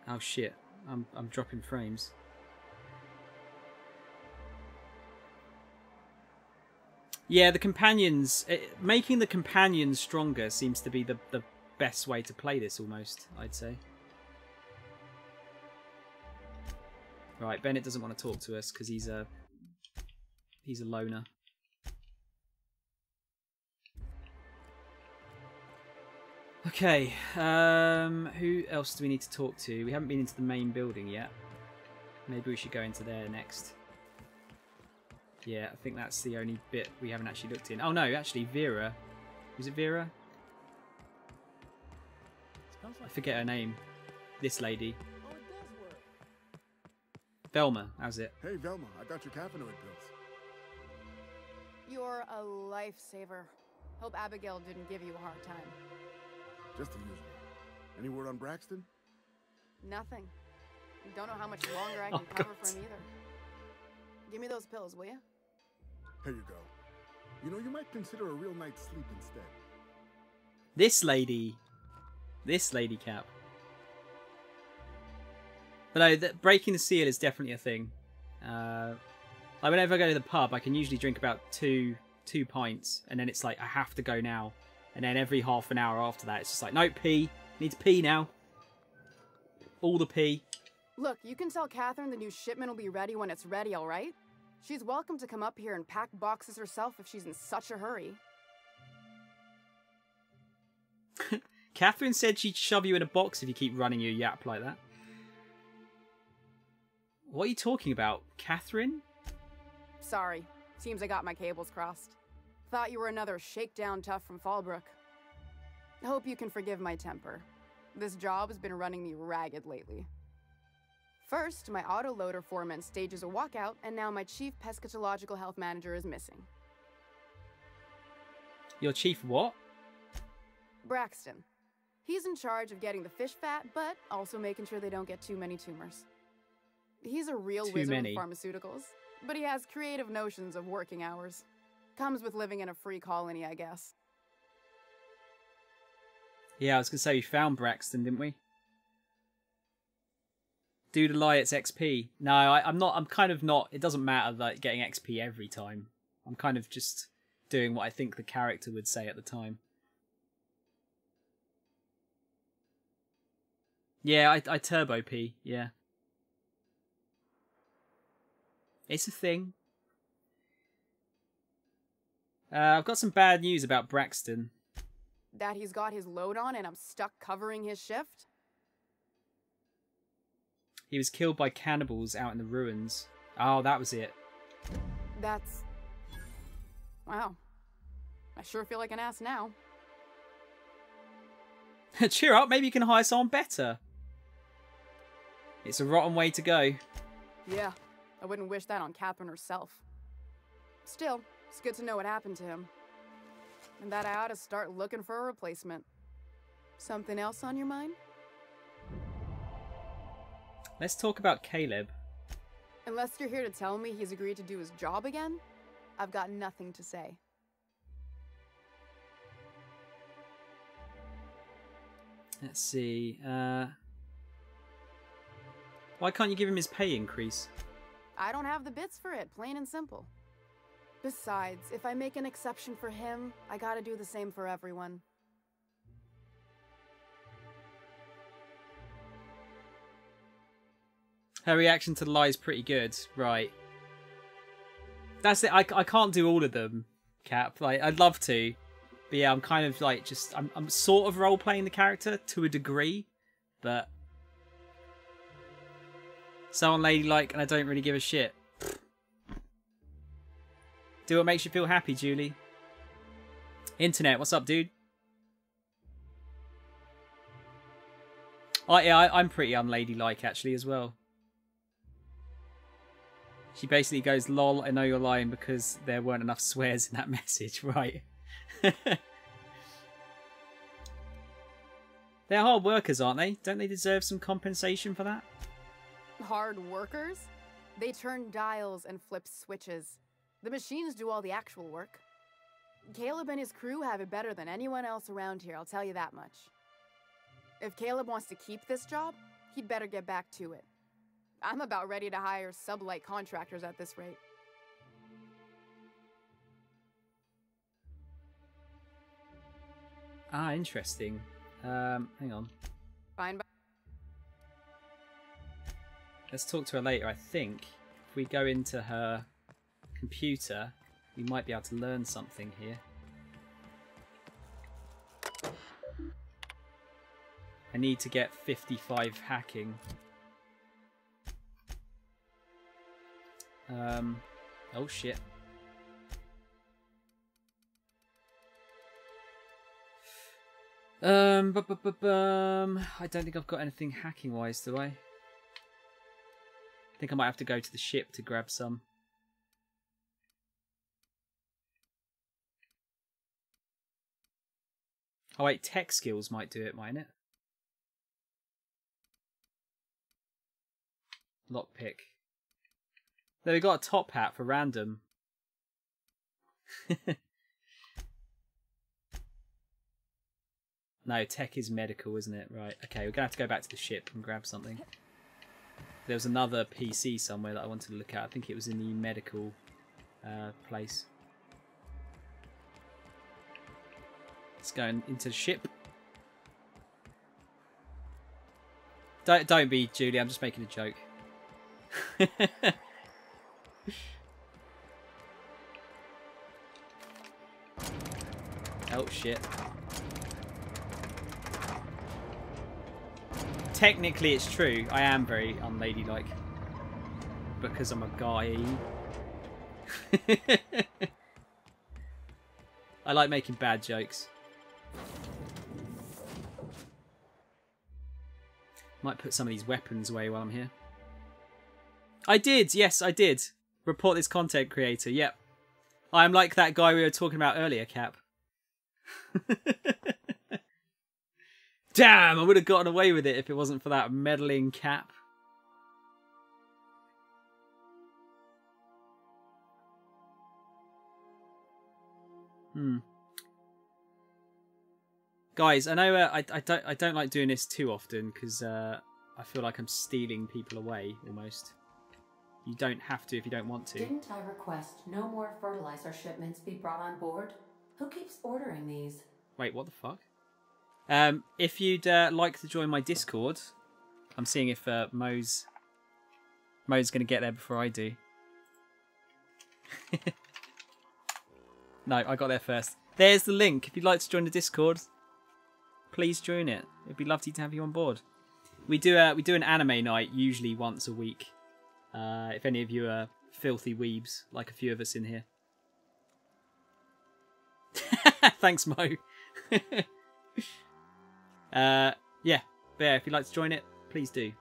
Oh shit. I'm dropping frames. Yeah, the companions... making the companions stronger seems to be the best way to play this, almost, I'd say. Right, Bennett doesn't want to talk to us because he's a loner. Okay, who else do we need to talk to? We haven't been into the main building yet. Maybe we should go into there next. Yeah, I think that's the only bit we haven't actually looked in. Oh no, actually Vera. Was it Vera? I forget her name. This lady. Oh, it does work. Velma, how's it? Hey, Velma, I got your caffeinoid pills. You're a lifesaver. Hope Abigail didn't give you a hard time. Just the usual. Any word on Braxton? Nothing. Don't know how much longer I can cover for him either. Give me those pills, will you? Here you go. You know, you might consider a real night's sleep instead. This lady, Cap. But no, breaking the seal is definitely a thing. Like whenever I go to the pub, I can usually drink about two pints, and then it's like I have to go now. And then every half an hour after that, it's just like, no, pee. Need to pee now. All the pee. Look, you can tell Catherine the new shipment will be ready when it's ready, all right? She's welcome to come up here and pack boxes herself if she's in such a hurry. Catherine said she'd shove you in a box if you keep running your yap like that. What are you talking about? Catherine? Sorry. Seems I got my cables crossed. Thought you were another shakedown tough from Fallbrook. Hope you can forgive my temper. This job has been running me ragged lately. First, my autoloader foreman stages a walkout, and now my chief pescatological health manager is missing. Your chief what? Braxton. He's in charge of getting the fish fat, but also making sure they don't get too many tumors. He's a real wizard with pharmaceuticals, but he has creative notions of working hours. Comes with living in a free colony, I guess. Yeah, I was going to say we found Braxton, didn't we? Do the lie, it's XP. No, I'm kind of not. It doesn't matter like getting XP every time. I'm kind of just doing what I think the character would say at the time. Yeah, I turbo P, yeah. It's a thing. I've got some bad news about Braxton. That he's got his load on and I'm stuck covering his shift? He was killed by cannibals out in the ruins. Oh, that was it. That's... Wow. I sure feel like an ass now. Cheer up, maybe you can hire someone better. It's a rotten way to go. Yeah, I wouldn't wish that on Catherine herself. Still, it's good to know what happened to him. And that I ought to start looking for a replacement. Something else on your mind? Let's talk about Caleb. Unless you're here to tell me he's agreed to do his job again, I've got nothing to say. Let's see. Why can't you give him his pay increase? I don't have the bits for it, plain and simple. Besides, if I make an exception for him, I gotta do the same for everyone. Her reaction to the lie is pretty good, right? That's it. I can't do all of them, Cap. Like I'd love to, but yeah, I'm kind of like just I'm sort of role playing the character to a degree, but so unladylike, and I don't really give a shit. Do what makes you feel happy, Julie. Internet, what's up, dude? Oh yeah, I'm pretty unladylike actually as well. She basically goes, lol, I know you're lying because there weren't enough swears in that message, right? They're hard workers, aren't they? Don't they deserve some compensation for that? Hard workers? They turn dials and flip switches. The machines do all the actual work. Caleb and his crew have it better than anyone else around here, I'll tell you that much. If Caleb wants to keep this job, he'd better get back to it. I'm about ready to hire sublight contractors at this rate. Ah, interesting. Hang on. Fine. Let's talk to her later. I think if we go into her computer, we might be able to learn something here. I need to get 55 hacking. Oh shit. I don't think I've got anything hacking wise, do I? I think I might have to go to the ship to grab some. Oh wait, tech skills might do it, mightn't it? Lockpick. There, we got a top hat for random. No, tech is medical, isn't it? Right, okay, we're going to have to go back to the ship and grab something. There was another PC somewhere that I wanted to look at. I think it was in the medical place. Let's go into the ship. Don't be, Julie, I'm just making a joke. Oh, shit. Technically, it's true. I am very unladylike. Because I'm a guy. I like making bad jokes. Might put some of these weapons away while I'm here. I did! Yes, I did. Report this content creator. Yep. I'm like that guy we were talking about earlier, Cap. Damn, I would have gotten away with it if it wasn't for that meddling Cap. Guys, I know I don't like doing this too often because I feel like I'm stealing people away almost. You don't have to if you don't want to. Didn't I request no more fertilizer shipments be brought on board? Who keeps ordering these? Wait, what the fuck? If you'd like to join my Discord, I'm seeing if Mo's going to get there before I do. No, I got there first. There's the link. If you'd like to join the Discord, please join it. It'd be lovely to have you on board. We do an anime night usually once a week. If any of you are filthy weebs, like a few of us in here. Thanks, Mo. Yeah, but yeah, if you'd like to join it, please do.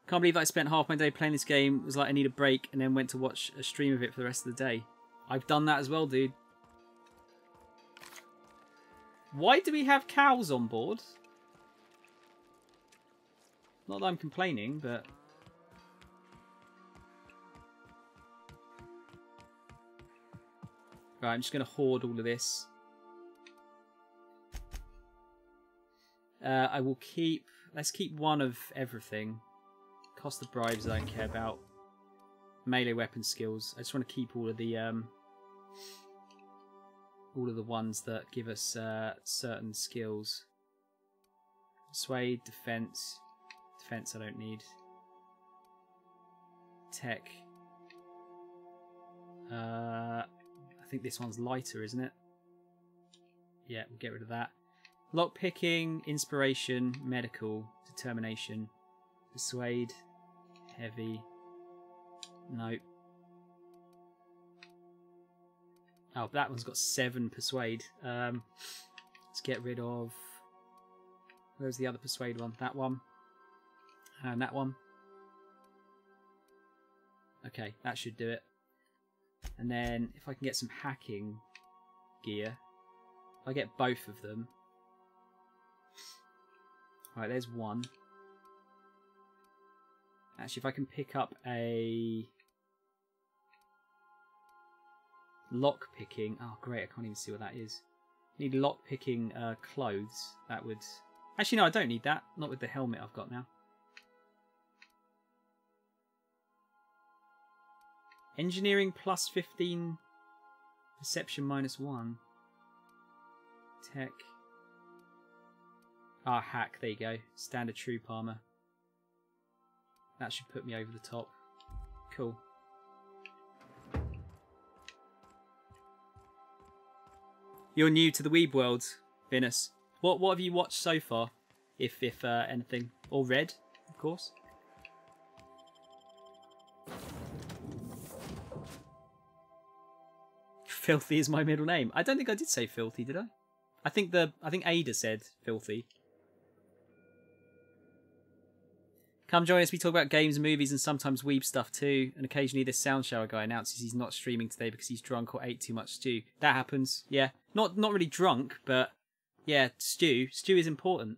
Can't believe I spent half my day playing this game. It was like I need a break and then went to watch a stream of it for the rest of the day. I've done that as well, dude. Why do we have cows on board? Not that I'm complaining, but... Right, I'm just going to hoard all of this. I will keep... Let's keep one of everything. Cost of bribes I don't care about. Melee weapon skills. I just want to keep all of the ones that give us certain skills. Persuade, defense. Defense I don't need. Tech. I think this one's lighter, isn't it? Yeah, we'll get rid of that. Lockpicking, inspiration, medical, determination, persuade, heavy. Nope. Oh, that one's got 7 persuade. Let's get rid of... Where's the other persuade one? That one. And that one. Okay, that should do it. And then if I can get some hacking gear, if I get both of them. Alright, there's one. Actually, if I can pick up a lock picking. Oh, great! I can't even see what that is. I need lock picking clothes. That would. Actually, no, I don't need that. Not with the helmet I've got now. Engineering plus 15. Perception minus 1. Tech. Ah, hack. There you go. Standard troop armor. That should put me over the top. Cool. You're new to the Weeb world, Venus. What have you watched so far, if anything, or read, of course? Filthy is my middle name. I don't think I did say filthy, did I? I think Ada said filthy. Come join us. We talk about games and movies and sometimes weeb stuff too. And occasionally this sound shower guy announces he's not streaming today because he's drunk or ate too much stew. That happens. Yeah. Not really drunk, but yeah, stew. Stew is important.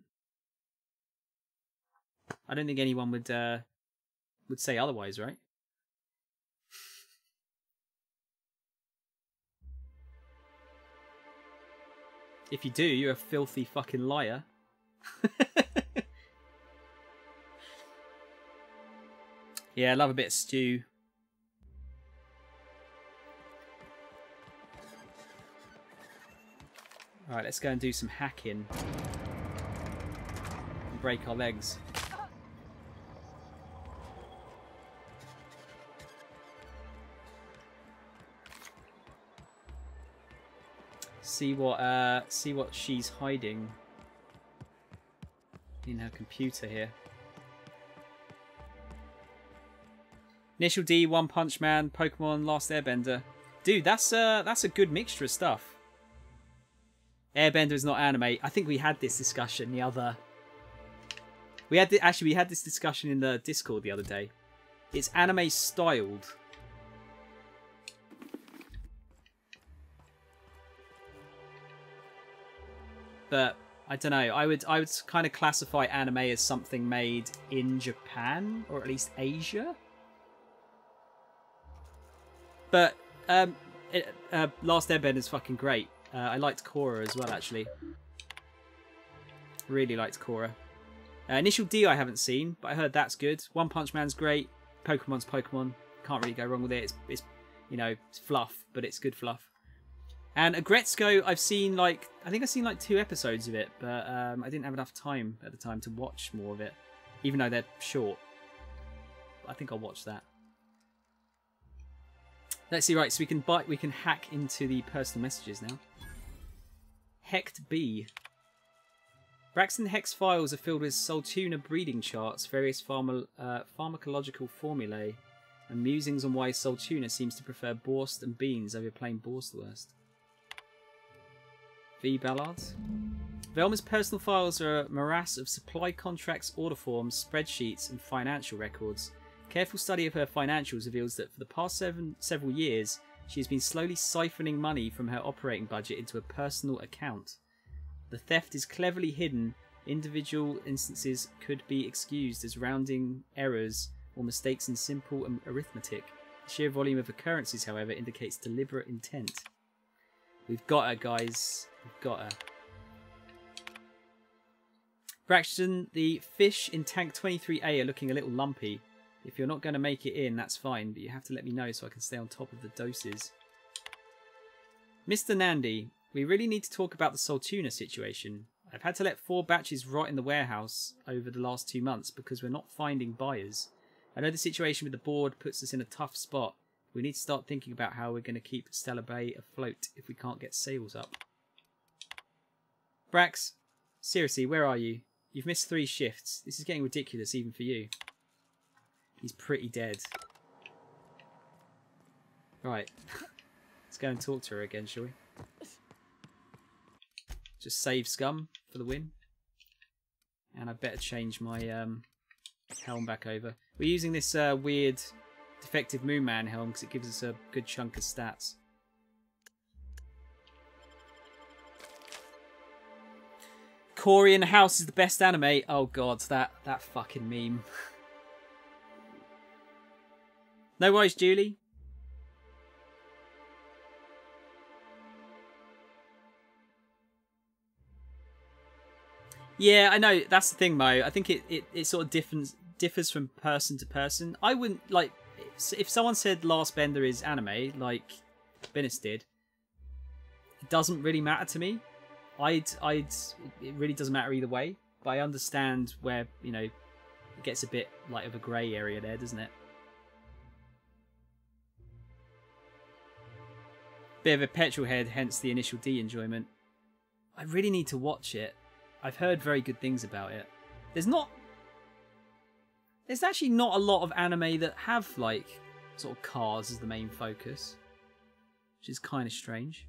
I don't think anyone would say otherwise, right? If you do, you're a filthy fucking liar. Yeah, I love a bit of stew. Alright, let's go and do some hacking. And break our legs. See what she's hiding in her computer here. Initial D, One Punch Man, Pokemon, Last Airbender. Dude, that's a good mixture of stuff. Airbender is not anime. I think we had this discussion the other... We had this discussion in the Discord the other day. It's anime styled. But I don't know. I would kind of classify anime as something made in Japan, or at least Asia. But Last Airbender is fucking great. I liked Korra as well, actually. Really liked Korra. Initial D I haven't seen, but I heard that's good. One Punch Man's great. Pokemon's Pokemon. Can't really go wrong with it. It's you know, it's fluff, but it's good fluff. And Agretzko, I think I've seen like 2 episodes of it, but I didn't have enough time at the time to watch more of it, even though they're short. I think I'll watch that. Let's see, right, so we can hack into the personal messages now. Hecht B. Braxton Hecht's files are filled with Soltuna breeding charts, various pharmacological formulae, and musings on why Soltuna seems to prefer Borst and beans over plain Borstwurst. V. Ballard. Velma's personal files are a morass of supply contracts, order forms, spreadsheets, and financial records. Careful study of her financials reveals that for the past several years, she has been slowly siphoning money from her operating budget into a personal account. The theft is cleverly hidden. Individual instances could be excused as rounding errors or mistakes in simple arithmetic. The sheer volume of occurrences, however, indicates deliberate intent. We've got her, guys. We've got her. Braxton, the fish in tank 23A are looking a little lumpy. If you're not going to make it in, that's fine, but you have to let me know so I can stay on top of the doses. Mr. Nandy, we really need to talk about the Soltuna situation. I've had to let 4 batches rot in the warehouse over the last 2 months because we're not finding buyers. I know the situation with the board puts us in a tough spot. We need to start thinking about how we're going to keep Stellar Bay afloat if we can't get sales up. Brax, seriously, where are you? You've missed 3 shifts. This is getting ridiculous even for you. He's pretty dead. Right. Let's go and talk to her again, shall we? Just save scum for the win. And I better change my helm back over. We're using this weird defective Moon Man helm because it gives us a good chunk of stats. Corey in the house is the best anime. Oh god, that fucking meme. No worries, Julie. Yeah, I know. That's the thing, Mo. I think it sort of differs from person to person. I wouldn't, like, if someone said Last Bender is anime, like Binnis did, it doesn't really matter to me. It really doesn't matter either way. But I understand where, you know, it gets a bit like of a grey area there, doesn't it? Bit of a petrol head, hence the initial D enjoyment. I really need to watch it. I've heard very good things about it. There's actually not a lot of anime that have like sort of cars as the main focus, which is kind of strange.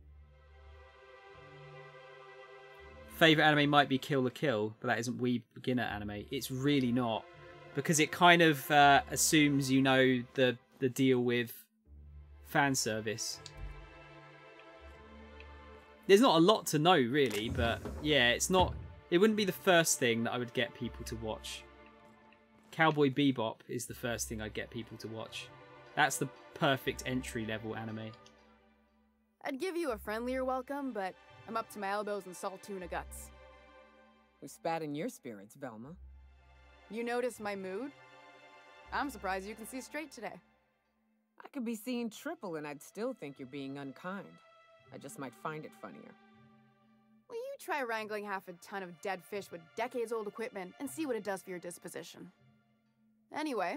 Favorite anime might be Kill la Kill, but that isn't Weeb beginner anime. It's really not, because it kind of assumes you know the deal with fan service. There's not a lot to know really, but yeah, it wouldn't be the first thing that I would get people to watch. Cowboy Bebop is the first thing I'd get people to watch. That's the perfect entry level anime. I'd give you a friendlier welcome, but I'm up to my elbows in salt tuna guts. We spat in your spirits, Velma. You notice my mood? I'm surprised you can see straight today. I could be seeing triple and I'd still think you're being unkind. I just might find it funnier. Will you try wrangling half a ton of dead fish with decades-old equipment and see what it does for your disposition? Anyway,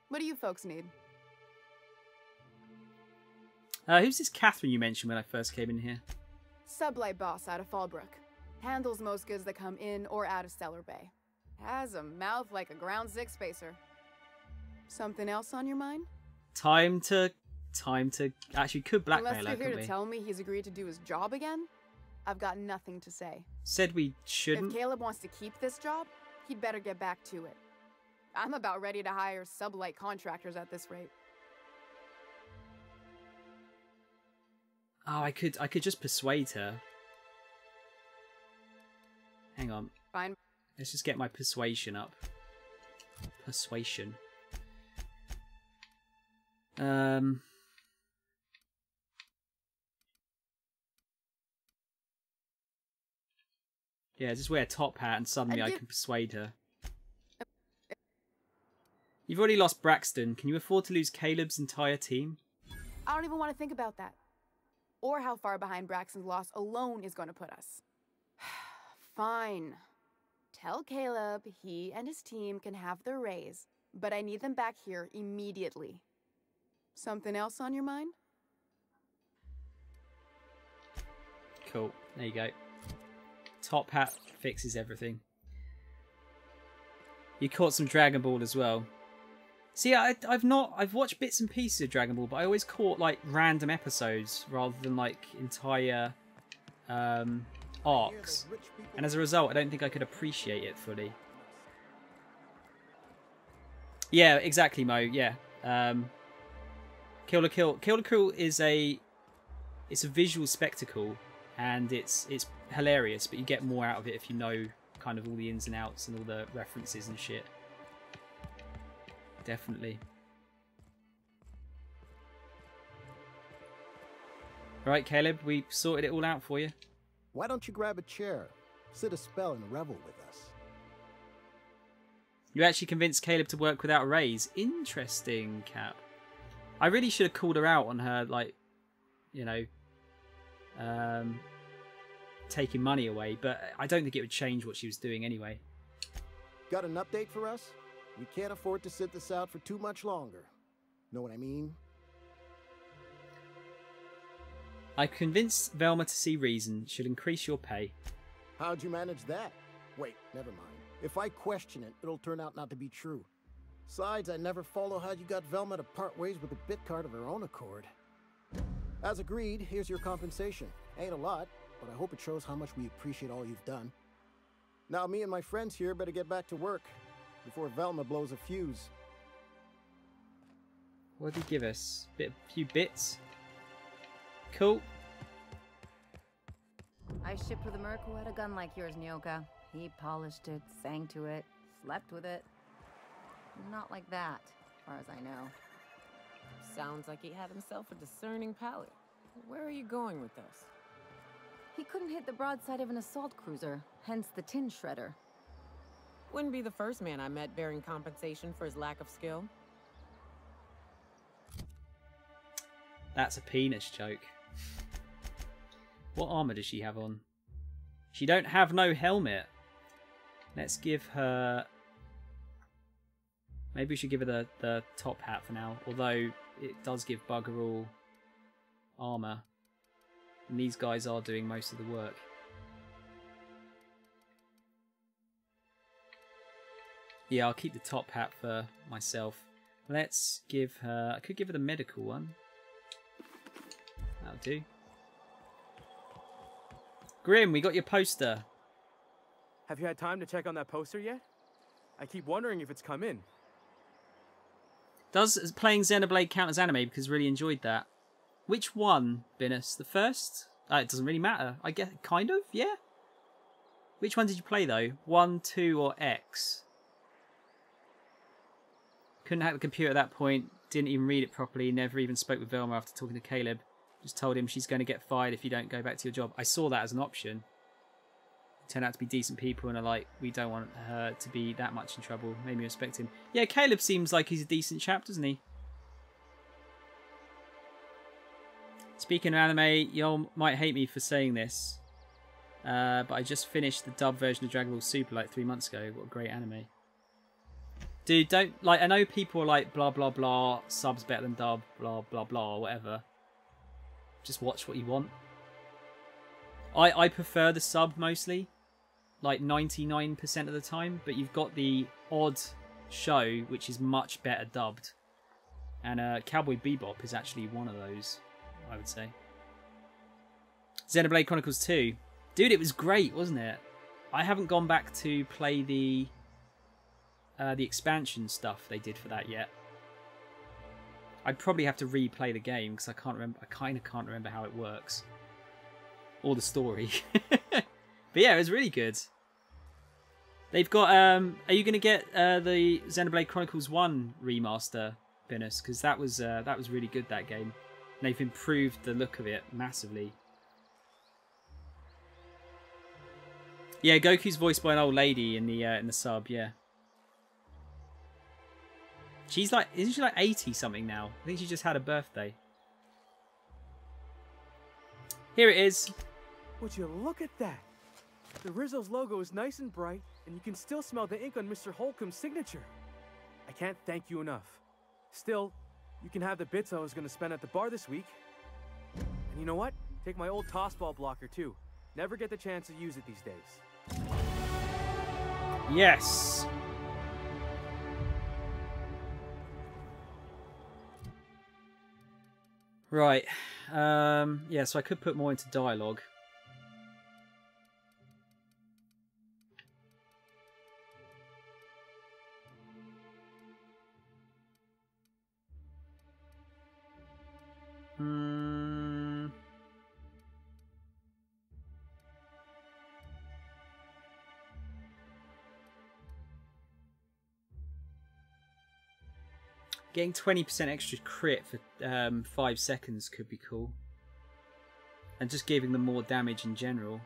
what do you folks need? Who's this Catherine you mentioned when I first came in here? Sublight boss out of Fallbrook. Handles most goods that come in or out of Stellar Bay. Has a mouth like a ground six spacer. Something else on your mind? Time to actually could blackmail her, Unless you're here couldn't to we? tell me he's agreed to do his job again, I've got nothing to say. Said we shouldn't. If Caleb wants to keep this job, he'd better get back to it. I'm about ready to hire sublight contractors at this rate. Oh, I could just persuade her. Hang on. Fine. Let's just get my persuasion up. Persuasion. Yeah, just wear a top hat and suddenly I can persuade her. You've already lost Braxton. Can you afford to lose Caleb's entire team? I don't even want to think about that. Or how far behind Braxton's loss alone is going to put us. Fine. Tell Caleb he and his team can have their raise, but I need them back here immediately. Something else on your mind? Cool. There you go. Top hat fixes everything. You caught some Dragon Ball as well. See, I've watched bits and pieces of Dragon Ball, but I always caught like random episodes rather than like entire arcs. And as a result, I don't think I could appreciate it fully. Yeah, exactly, Mo. Yeah. Kill la Kill. Kill la Kill is it's a visual spectacle, and it's hilarious, but you get more out of it if you know kind of all the ins and outs and all the references and shit. Definitely. Right, Caleb, we sorted it all out for you. Why don't you grab a chair, sit a spell, and revel with us? You actually convinced Caleb to work without a raise. Interesting, Cap. I really should have called her out on her, like, you know, taking money away, but I don't think it would change what she was doing anyway. Got an update for us? We can't afford to sit this out for too much longer. Know what I mean? I convinced Velma to see reason. She'll increase your pay. How'd you manage that? Wait, never mind. If I question it, it'll turn out not to be true. Besides, I never follow how you got Velma to part ways with a bit card of her own accord. As agreed, here's your compensation. Ain't a lot, but I hope it shows how much we appreciate all you've done. Now me and my friends here better get back to work before Velma blows a fuse. What did he give us? A few bits? Cool. I shipped with a merc who had a gun like yours, Nyoka. He polished it, sang to it, slept with it. Not like that, as far as I know. Sounds like he had himself a discerning palate. Where are you going with this? He couldn't hit the broadside of an assault cruiser, hence the tin shredder. Wouldn't be the first man I met bearing compensation for his lack of skill. That's a penis joke. What armor does she have on? She don't have no helmet. Let's give her... Maybe we should give her the top hat for now. Although it does give bugger all armor. And these guys are doing most of the work. Yeah, I'll keep the top hat for myself. Let's give her... I could give her the medical one. That'll do. Grim, we got your poster. Have you had time to check on that poster yet? I keep wondering if it's come in. Does playing Xenoblade count as anime? Because I really enjoyed that. Which one, Binus? The first? It doesn't really matter. I guess, kind of, yeah? Which one did you play, though? 1, 2, or X? Couldn't hack the computer at that point. Didn't even read it properly. Never even spoke with Velma after talking to Caleb. Just told him she's going to get fired if you don't go back to your job. I saw that as an option. Turned out to be decent people and are like, we don't want her to be that much in trouble. Made me respect him. Yeah, Caleb seems like he's a decent chap, doesn't he? Speaking of anime, y'all might hate me for saying this. But I just finished the dub version of Dragon Ball Super like 3 months ago. What a great anime. Dude, don't... Like, I know people are like, blah, blah, blah, subs better than dub, blah, blah, blah, or whatever. Just watch what you want. I prefer the sub mostly. Like 99% of the time. But you've got the odd show, which is much better dubbed. And Cowboy Bebop is actually one of those, I would say. Xenoblade Chronicles 2. Dude, it was great, wasn't it? I haven't gone back to play the expansion stuff they did for that yet. I'd probably have to replay the game because I can't remember. I kind of can't remember how it works or the story. But yeah, it was really good. They've got. Are you going to get the Xenoblade Chronicles 1 remaster, Binus? Because that was really good, that game. And they've improved the look of it massively. Yeah, Goku's voiced by an old lady in the sub. Yeah. She's like, isn't she like 80 something now? I think she just had a birthday. Here it is. Would you look at that? The Rizzo's logo is nice and bright, and you can still smell the ink on Mr. Holcomb's signature. I can't thank you enough. Still, you can have the bits I was going to spend at the bar this week. And you know what? Take my old tossball blocker too. Never get the chance to use it these days. Yes. Right. Yeah, so I could put more into dialogue. Getting 20% extra crit for 5 seconds could be cool. And just giving them more damage in general.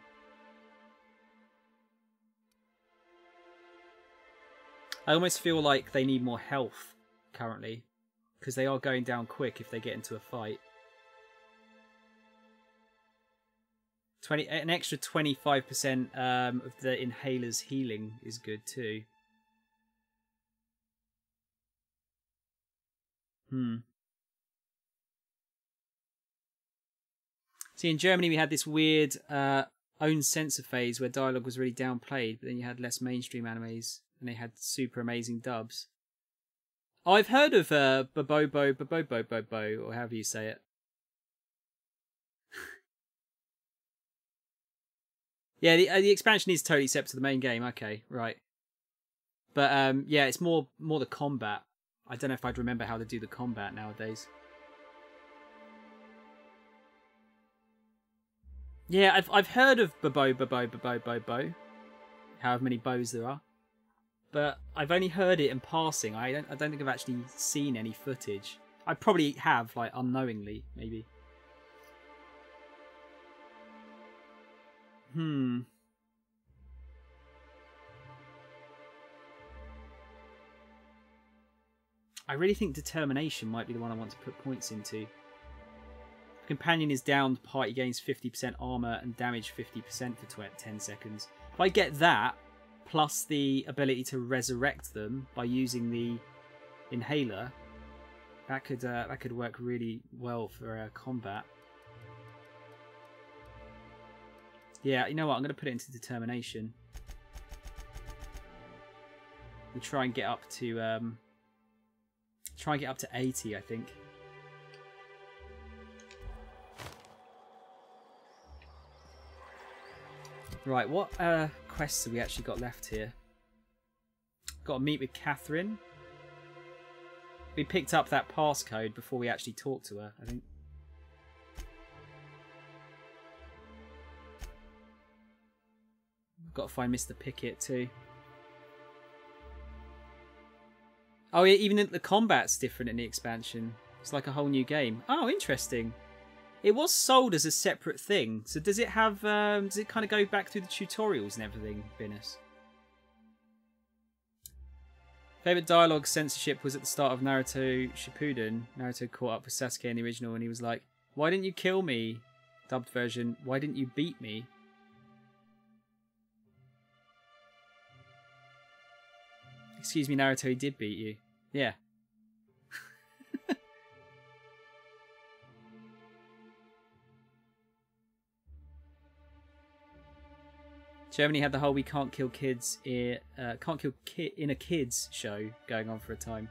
I almost feel like they need more health currently. Because they are going down quick if they get into a fight. An extra 25% of the inhaler's healing is good too. See, in Germany we had this weird own censor phase where dialogue was really downplayed, but then you had less mainstream animes and they had super amazing dubs. I've heard of Bobo, or however you say it. Yeah, the expansion is totally separate to the main game. Okay, right. But yeah, it's more the combat. I don't know if I'd remember how to do the combat nowadays. Yeah, I've heard of Bobo, however many bows there are, but I've only heard it in passing. I don't think I've actually seen any footage. I probably have, like unknowingly, maybe. I really think determination might be the one I want to put points into. Companion is down, the party gains 50% armor and damage 50% for 10 seconds. If I get that, plus the ability to resurrect them by using the inhaler, that could work really well for combat. Yeah, you know what? I'm going to put it into determination. We'll try and get up to 80, I think. Right, what quests have we actually got left here? Got to meet with Catherine. We picked up that passcode before we actually talked to her, I think. Got to find Mr. Pickett too. Oh yeah, even the combat's different in the expansion. It's like a whole new game. Oh, interesting. It was sold as a separate thing. So does it have? Does it kind of go back through the tutorials and everything, Venus? Favorite dialogue censorship was at the start of Naruto Shippuden. Naruto caught up with Sasuke in the original, and he was like, "Why didn't you kill me?" Dubbed version, "Why didn't you beat me?" Excuse me, Naruto, he did beat you. Yeah. Germany had the whole "we can't kill kids in a kids" show going on for a time.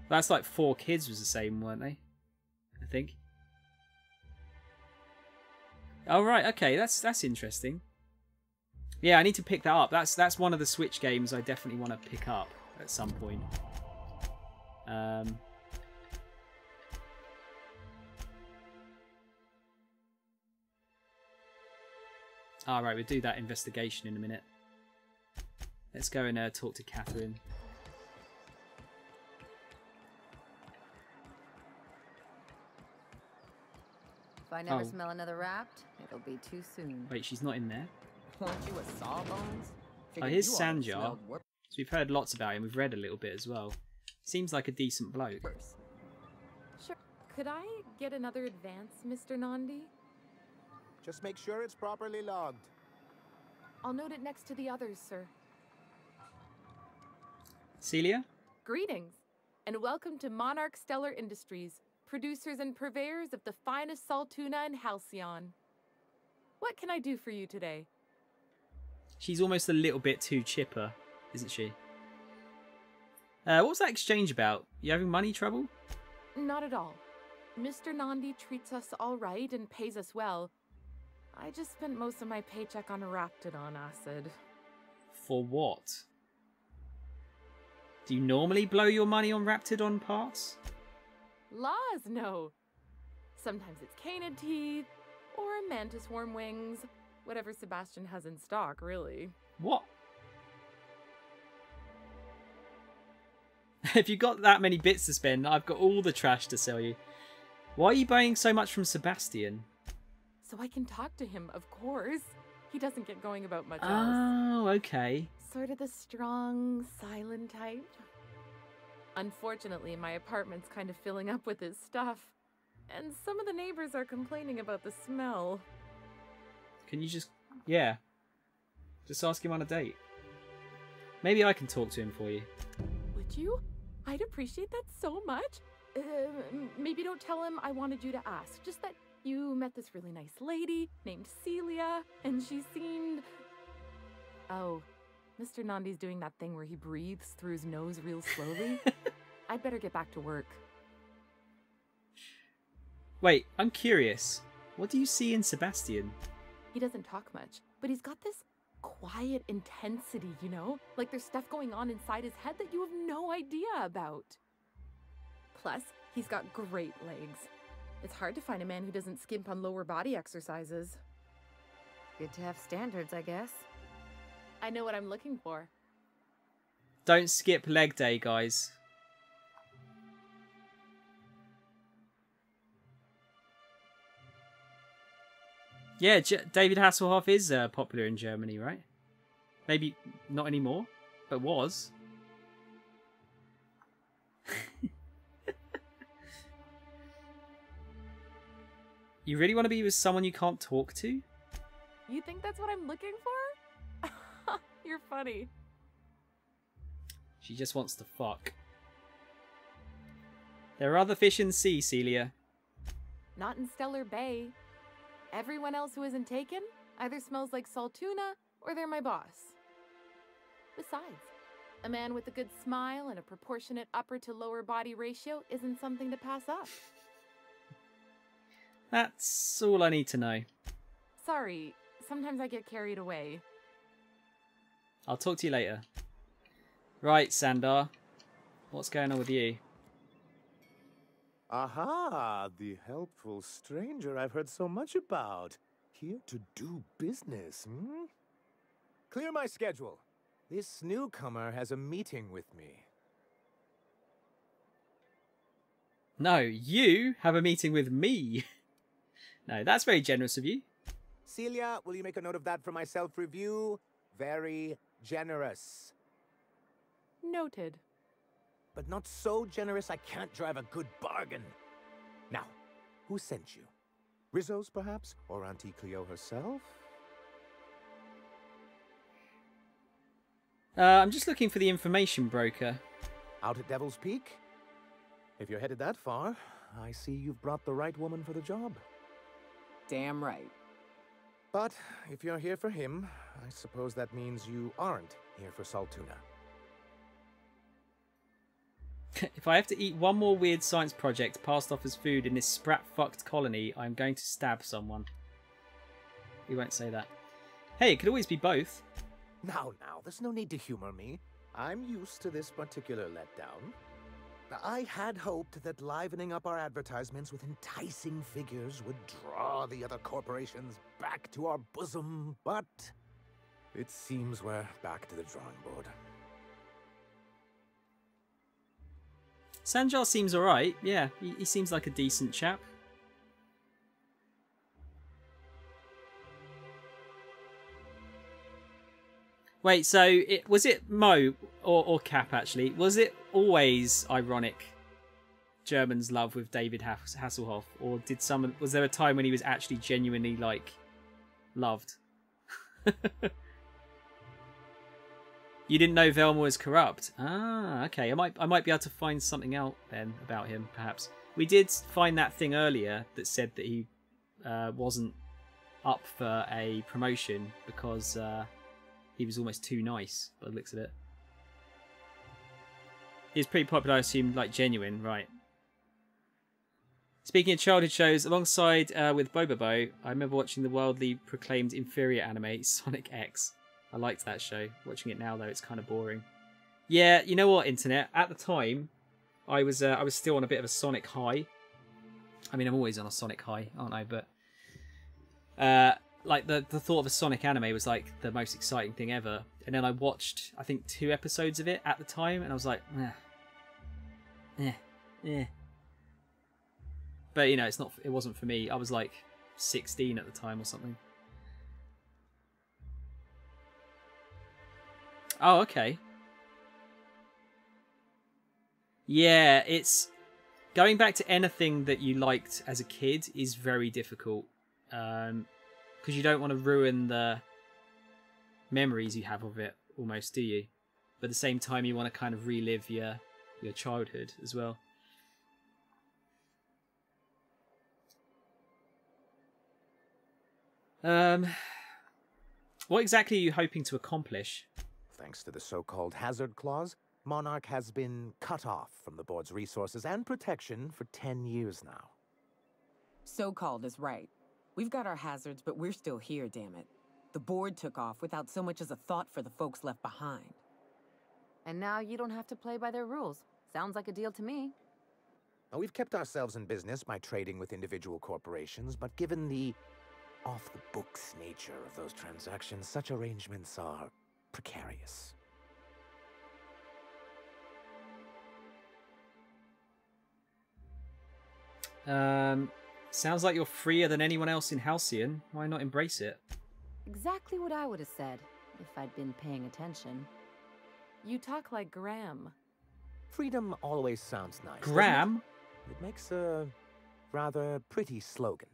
That's like 4 Kids was the same, weren't they? I think. Oh right, okay, that's interesting. Yeah, I need to pick that up. That's one of the Switch games I definitely want to pick up at some point. Alright, we'll do that investigation in a minute. Let's go and talk to Catherine. If I never smell another Wrapped, it'll be too soon. Wait, she's not in there? Weren't you a Sawbones? Oh, here's Sanjar. So we've heard lots about him. We've read a little bit as well. Seems like a decent bloke. Sure. Could I get another advance, Mr. Nandi? Just make sure it's properly logged. I'll note it next to the others, sir. Celia? Greetings, and welcome to Monarch Stellar Industries, producers and purveyors of the finest salt tuna in Halcyon. What can I do for you today? She's almost a little bit too chipper, isn't she? What was that exchange about? You having money trouble? Not at all. Mr. Nandi treats us all right and pays us well. I just spent most of my paycheck on Raptidon acid. For what? Do you normally blow your money on Raptidon parts? Laws, no. Sometimes it's canid teeth, or mantis worm wings. Whatever Sebastian has in stock, really. What? If you've got that many bits to spend, I've got all the trash to sell you. Why are you buying so much from Sebastian? So I can talk to him, of course. He doesn't get going about much else. Oh, okay. Sort of the strong, silent type. Unfortunately, my apartment's kind of filling up with his stuff. And some of the neighbors are complaining about the smell. Can you just... yeah. Just ask him on a date. Maybe I can talk to him for you. Would you? I'd appreciate that so much. Maybe don't tell him I wanted you to ask. Just that you met this really nice lady named Celia, and she seemed... Oh, Mr. Nandi's doing that thing where he breathes through his nose real slowly. I'd better get back to work. Wait, I'm curious. What do you see in Sebastian? He doesn't talk much, but he's got this quiet intensity, you know? Like there's stuff going on inside his head that you have no idea about. Plus, he's got great legs. It's hard to find a man who doesn't skimp on lower body exercises. Good to have standards, I guess. I know what I'm looking for. Don't skip leg day, guys. Yeah, David Hasselhoff is popular in Germany, right? Maybe not anymore, but was. You really want to be with someone you can't talk to? You think that's what I'm looking for? You're funny. She just wants to fuck. There are other fish in the sea, Celia. Not in Stellar Bay. Everyone else who isn't taken either smells like salt tuna or they're my boss. Besides, A man with a good smile and a proportionate upper to lower body ratio isn't something to pass up. That's all I need to know. Sorry, sometimes I get carried away. I'll talk to you later. Right, Sandar. What's going on with you? Aha, the helpful stranger I've heard so much about. Here to do business, hmm? Clear my schedule. This newcomer has a meeting with me. No, you have a meeting with me. No, that's very generous of you. Celia, will you make a note of that for my self-review? Very generous. Noted. But not so generous I can't drive a good bargain. Now, who sent you? Rizzo's, perhaps? Or Auntie Cleo herself? I'm just looking for the information broker. Out at Devil's Peak? If you're headed that far, I see you've brought the right woman for the job. Damn right. But if you're here for him, I suppose that means you aren't here for Saltuna. If I have to eat one more weird science project passed off as food in this sprat-fucked colony, I'm going to stab someone. We won't say that. Hey, it could always be both. Now, there's no need to humor me. I'm used to this particular letdown. I had hoped that livening up our advertisements with enticing figures would draw the other corporations back to our bosom, but it seems we're back to the drawing board. Sanjar seems alright. Yeah, he seems like a decent chap. Wait, so was it Mo or Cap actually? Was it always ironic German's love with David Hasselhoff, or was there a time when he was actually genuinely like loved? You didn't know Velma was corrupt? Ah, okay. I might be able to find something out then about him, perhaps. We did find that thing earlier that said that he wasn't up for a promotion because he was almost too nice, by the looks of it. He was pretty popular, I assume, like genuine, right? Speaking of childhood shows, alongside with Bobobo, I remember watching the wildly proclaimed inferior anime Sonic X. I liked that show. Watching it now, though, it's kind of boring. Yeah, you know what, Internet? At the time, I was still on a bit of a Sonic high. I mean, I'm always on a Sonic high, aren't I? But like the thought of a Sonic anime was like the most exciting thing ever. And then I watched, I think, 2 episodes of it at the time, and I was like, eh. But you know, it wasn't for me. I was like 16 at the time or something. Oh, okay. Yeah, it's going back to anything that you liked as a kid is very difficult, because you don't want to ruin the memories you have of it, almost, do you? But at the same time, you want to kind of relive your childhood as well. What exactly are you hoping to accomplish? Thanks to the so-called hazard clause, Monarch has been cut off from the board's resources and protection for 10 years now. So-called is right. We've got our hazards, but we're still here, damn it. The board took off without so much as a thought for the folks left behind. And now you don't have to play by their rules. Sounds like a deal to me. Now, we've kept ourselves in business by trading with individual corporations, but given the off-the-books nature of those transactions, such arrangements are precarious. Sounds like you're freer than anyone else in Halcyon. Why not embrace it? Exactly what I would have said, if I'd been paying attention. You talk like Graham. Freedom always sounds nice. Graham? It makes a rather pretty slogan.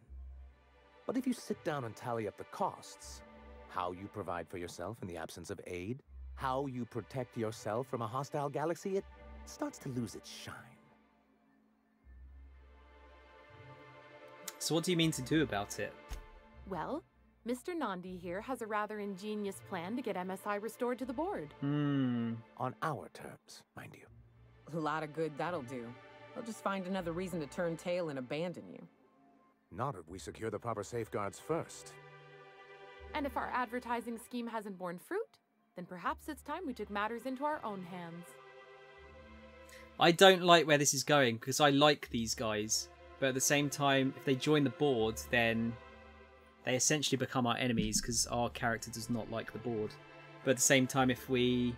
But if you sit down and tally up the costs, how you provide for yourself in the absence of aid, how you protect yourself from a hostile galaxy, it starts to lose its shine. So what do you mean to do about it? Well, Mr. Nandi here has a rather ingenious plan to get MSI restored to the board. Hmm. On our terms, mind you. A lot of good that'll do. They'll just find another reason to turn tail and abandon you. Not if we secure the proper safeguards first. And if our advertising scheme hasn't borne fruit, then perhaps it's time we took matters into our own hands. I don't like where this is going, because I like these guys. But at the same time, if they join the board, then they essentially become our enemies, because our character does not like the board. But at the same time, if we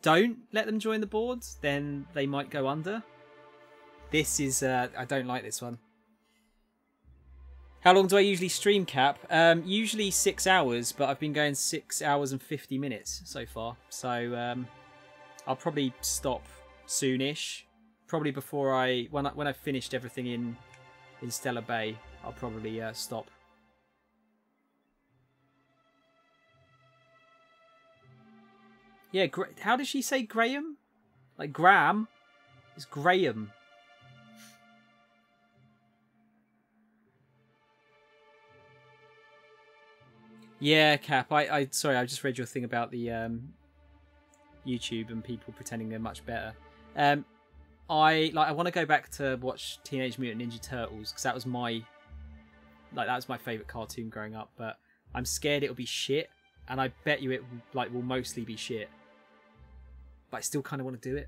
don't let them join the board, then they might go under. This is... I don't like this one. How long do I usually stream, Cap? Usually 6 hours, but I've been going 6 hours and 50 minutes so far. So I'll probably stop soonish. Probably before when I've finished everything in Stellar Bay, I'll probably stop. Yeah, how does she say Graham? Like Graham? It's Graham. Yeah, Cap. Sorry, I just read your thing about the YouTube and people pretending they're much better. I want to go back to watch Teenage Mutant Ninja Turtles because that was my favorite cartoon growing up. But I'm scared it'll be shit, and I bet you it will mostly be shit. But I still kind of want to do it.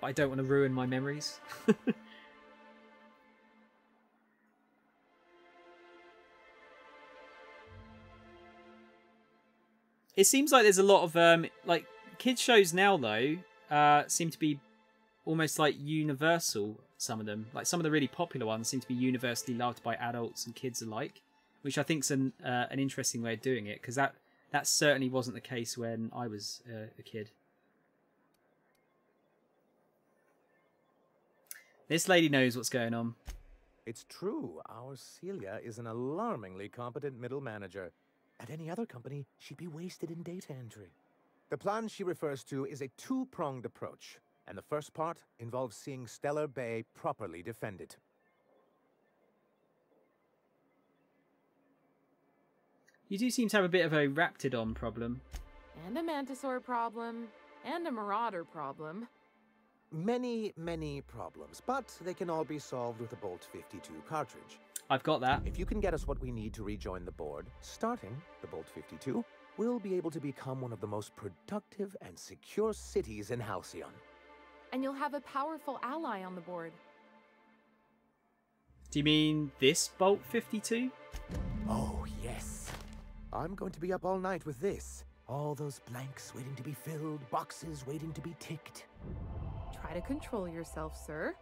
But I don't want to ruin my memories. It seems like there's a lot of kids shows now though seem to be almost like universal. Some of them, like some of the really popular ones, seem to be universally loved by adults and kids alike, which I think is an interesting way of doing it because that certainly wasn't the case when I was a kid. This lady knows what's going on. It's true, our Celia is an alarmingly competent middle manager. At any other company, she'd be wasted in data entry. The plan she refers to is a two-pronged approach, and the first part involves seeing Stellar Bay properly defended. You do seem to have a bit of a Raptidon problem. And a Mantisaur problem. And a Marauder problem. Many, many problems, but they can all be solved with a Bolt 52 cartridge. I've got that. If you can get us what we need to rejoin the board, starting the Bolt 52, we'll be able to become one of the most productive and secure cities in Halcyon. And you'll have a powerful ally on the board. Do you mean this Bolt 52? Oh, yes. I'm going to be up all night with this. All those blanks waiting to be filled, boxes waiting to be ticked. Try to control yourself, sir.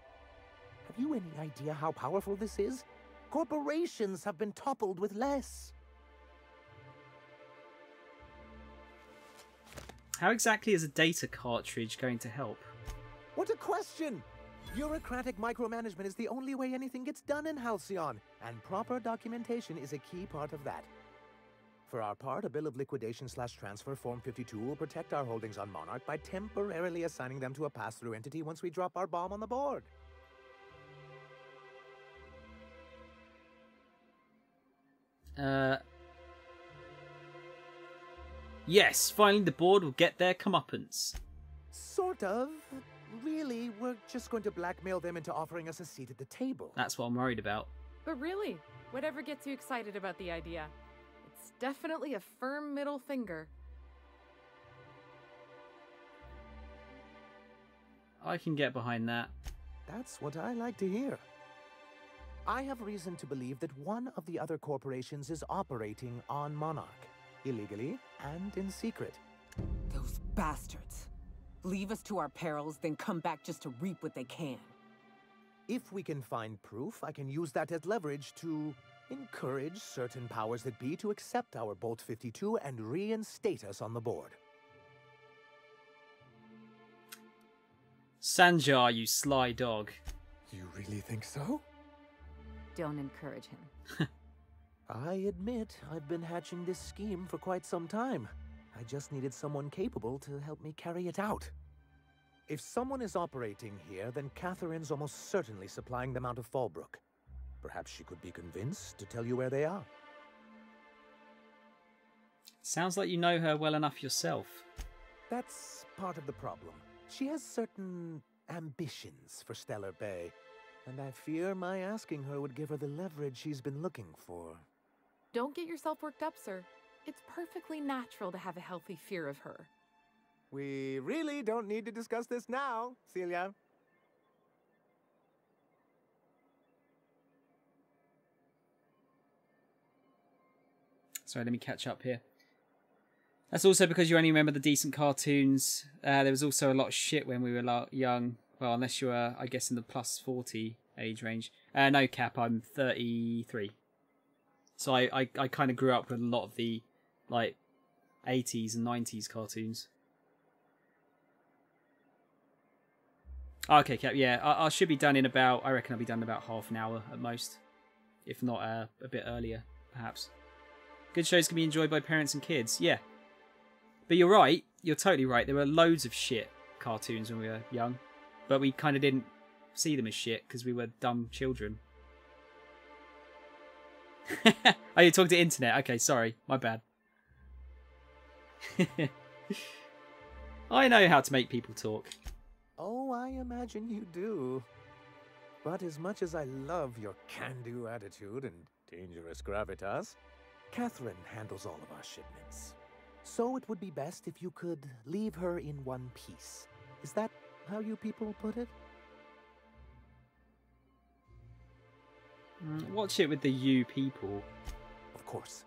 Have you any idea how powerful this is? Corporations have been toppled with less. How exactly is a data cartridge going to help? What a question! Bureaucratic micromanagement is the only way anything gets done in Halcyon, and proper documentation is a key part of that. For our part, a bill of liquidation/transfer Form 52 will protect our holdings on Monarch by temporarily assigning them to a pass-through entity once we drop our bomb on the board. Yes, finally the board will get their comeuppance. Sort of. Really, we're just going to blackmail them into offering us a seat at the table. That's what I'm worried about. But really, whatever gets you excited about the idea, it's definitely a firm middle finger. I can get behind that. That's what I like to hear. I have reason to believe that one of the other corporations is operating on Monarch, illegally and in secret. Those bastards. Leave us to our perils, then come back just to reap what they can. If we can find proof, I can use that as leverage to encourage certain powers that be to accept our Bolt 52 and reinstate us on the board. Sanjar, you sly dog. You really think so? Don't encourage him. I admit I've been hatching this scheme for quite some time. I just needed someone capable to help me carry it out. If someone is operating here, then Catherine's almost certainly supplying them out of Fallbrook. Perhaps she could be convinced to tell you where they are. Sounds like you know her well enough yourself. That's part of the problem. She has certain ambitions for Stellar Bay, and I fear my asking her would give her the leverage she's been looking for. Don't get yourself worked up, sir. It's perfectly natural to have a healthy fear of her. We really don't need to discuss this now, Celia. Sorry, let me catch up here. That's also because you only remember the decent cartoons. There was also a lot of shit when we were young. Well, unless you were, I guess, in the plus 40 age range. No, Cap, I'm 33. So I kind of grew up with a lot of the, like, 80s and 90s cartoons. Okay, Cap, yeah. I should be done in about, I reckon I'll be done in about half an hour at most. If not a bit earlier, perhaps. Good shows can be enjoyed by parents and kids, yeah. But you're right, you're totally right. There were loads of shit cartoons when we were young. But we kind of didn't see them as shit because we were dumb children. Oh, you talked to internet. Okay, sorry. My bad. I know how to make people talk. Oh, I imagine you do. But as much as I love your can-do attitude and dangerous gravitas, Catherine handles all of our shipments. So it would be best if you could leave her in one piece. Is that how you people put it? What's it with the you people? Of course.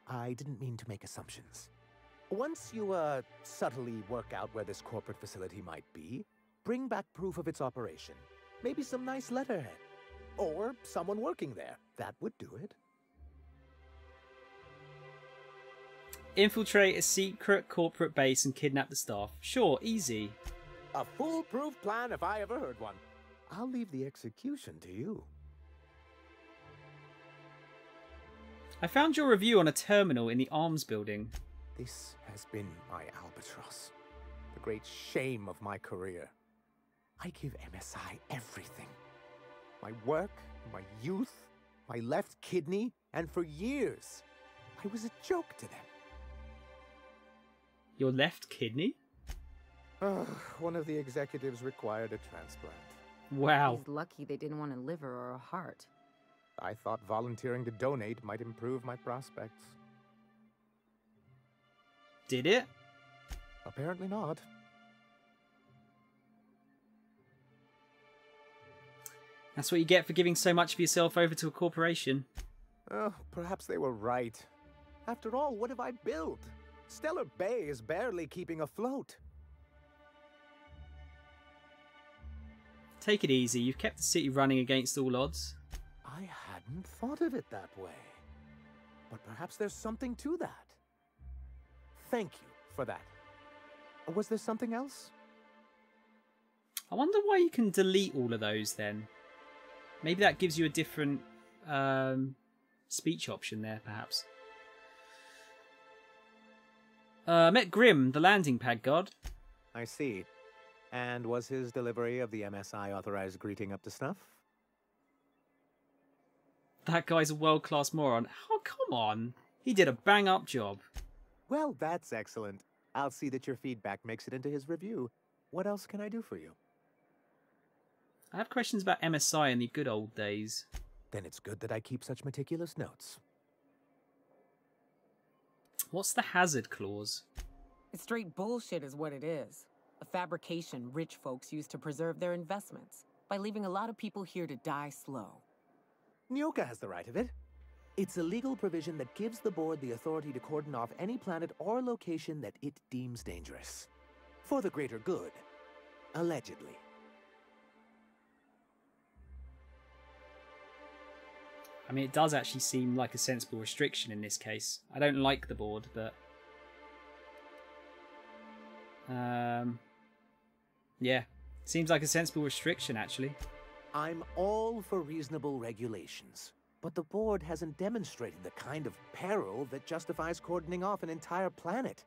I didn't mean to make assumptions. Once you, subtly work out where this corporate facility might be, bring back proof of its operation. Maybe some nice letterhead. Or someone working there. That would do it. Infiltrate a secret corporate base and kidnap the staff. Sure, easy. A foolproof plan if I ever heard one. I'll leave the execution to you. I found your review on a terminal in the arms building. This has been my albatross. The great shame of my career. I give MSI everything. My work, my youth, my left kidney, and for years, I was a joke to them. Your left kidney? One of the executives required a transplant. Wow. He's lucky they didn't want a liver or a heart. I thought volunteering to donate might improve my prospects. Did it? Apparently not. That's what you get for giving so much of yourself over to a corporation. Oh, perhaps they were right. After all, what have I built? Stellar Bay is barely keeping afloat. Take it easy. You've kept the city running against all odds. I hadn't thought of it that way. But perhaps there's something to that. Thank you for that. Was there something else? I wonder why you can delete all of those then. Maybe that gives you a different speech option there, perhaps. Met Grimm, the landing pad god. I see. And was his delivery of the MSI authorized greeting up to snuff? That guy's a world-class moron. Oh, come on. He did a bang-up job. Well, that's excellent. I'll see that your feedback makes it into his review. What else can I do for you? I have questions about MSI in the good old days. Then it's good that I keep such meticulous notes. What's the hazard clause? It's straight bullshit is what it is. A fabrication rich folks use to preserve their investments by leaving a lot of people here to die slow. Nyoka has the right of it. It's a legal provision that gives the board the authority to cordon off any planet or location that it deems dangerous. For the greater good. Allegedly. I mean, it does actually seem like a sensible restriction in this case. I don't like the board, but... yeah. Seems like a sensible restriction, actually. I'm all for reasonable regulations, but the board hasn't demonstrated the kind of peril that justifies cordoning off an entire planet.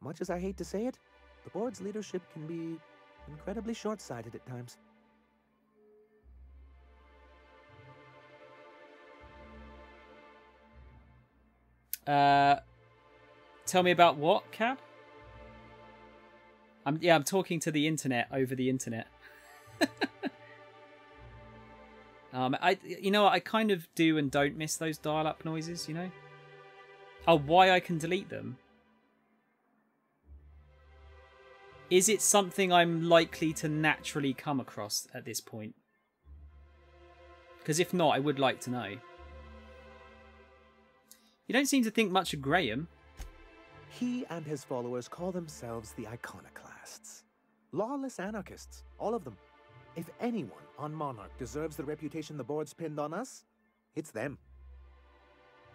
Much as I hate to say it, the board's leadership can be incredibly short-sighted at times. Tell me about what, Cap? I'm talking to the internet over the internet. I kind of do and don't miss those dial-up noises, you know? Oh, why I can delete them? Is it something I'm likely to naturally come across at this point? Because if not, I would like to know. You don't seem to think much of Graham. He and his followers call themselves the Iconoclasts. Lawless anarchists, all of them. If anyone on Monarch deserves the reputation the board's pinned on us, it's them.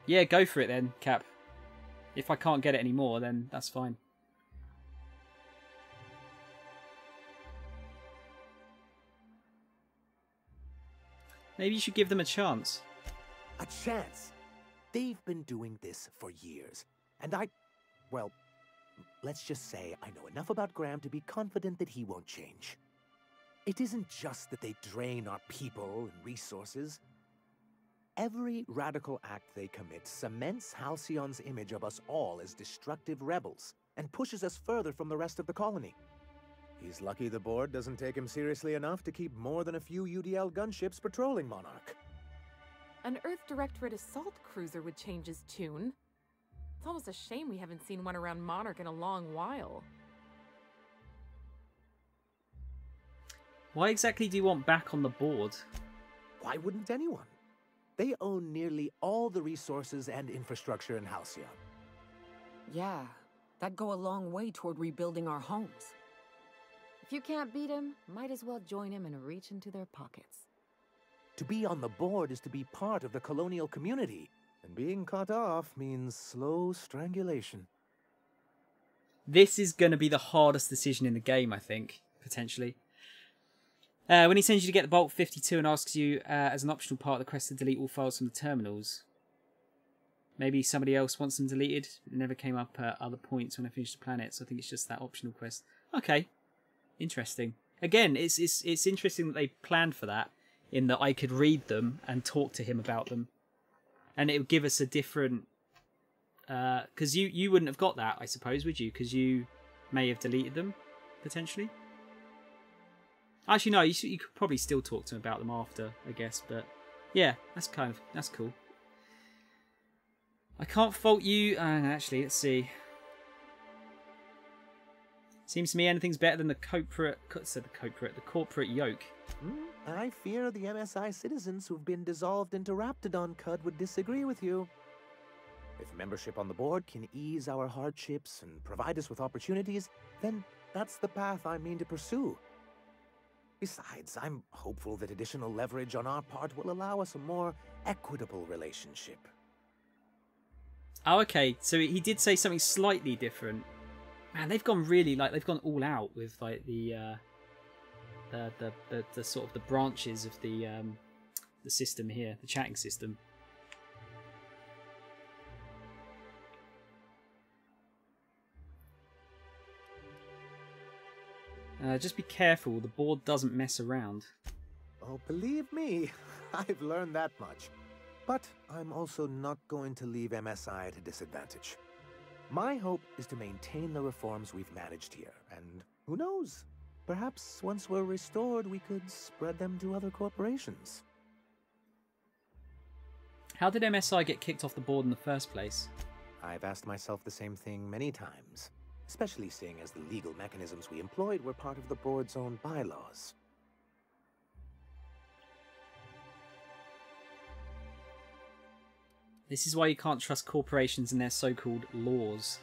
Yeah, go for it then, Cap. If I can't get it anymore, then that's fine. Maybe you should give them a chance. A chance? They've been doing this for years. And well, let's just say I know enough about Graham to be confident that he won't change. It isn't just that they drain our people and resources. Every radical act they commit cements Halcyon's image of us all as destructive rebels and pushes us further from the rest of the colony. He's lucky the board doesn't take him seriously enough to keep more than a few UDL gunships patrolling Monarch. An Earth Directorate assault cruiser would change his tune. It's almost a shame we haven't seen one around Monarch in a long while. Why exactly do you want back on the board? Why wouldn't anyone? They own nearly all the resources and infrastructure in Halcyon. Yeah, that'd go a long way toward rebuilding our homes. If you can't beat him, might as well join him and reach into their pockets. To be on the board is to be part of the colonial community, and being cut off means slow strangulation. This is going to be the hardest decision in the game, I think, potentially. When he sends you to get the Bolt 52 and asks you, as an optional part of the quest, to delete all files from the terminals. Maybe somebody else wants them deleted. It never came up at other points when I finished the planet, so I think it's just that optional quest. Okay. Interesting. Again, it's interesting that they planned for that, in that I could read them and talk to him about them. And it would give us a different... Because you wouldn't have got that, I suppose, would you? Because you may have deleted them, potentially. Actually, no, you could probably still talk to him about them after, I guess. But yeah, that's cool. I can't fault you. Actually, let's see. Seems to me anything's better than the corporate yoke. I fear the MSI citizens who've been dissolved into Raptidon Cud would disagree with you. If membership on the board can ease our hardships and provide us with opportunities, then that's the path I mean to pursue. Besides, I'm hopeful that additional leverage on our part will allow us a more equitable relationship. Oh, okay. So he did say something slightly different. Man, they've gone really, they've gone all out with, the sort of the branches of the system here, the chatting system. Just be careful, the board doesn't mess around. Oh, believe me, I've learned that much. But I'm also not going to leave MSI at a disadvantage. My hope is to maintain the reforms we've managed here, and who knows? Perhaps once we're restored, we could spread them to other corporations. How did MSI get kicked off the board in the first place? I've asked myself the same thing many times, especially seeing as the legal mechanisms we employed were part of the board's own bylaws. This is why you can't trust corporations and their so-called laws.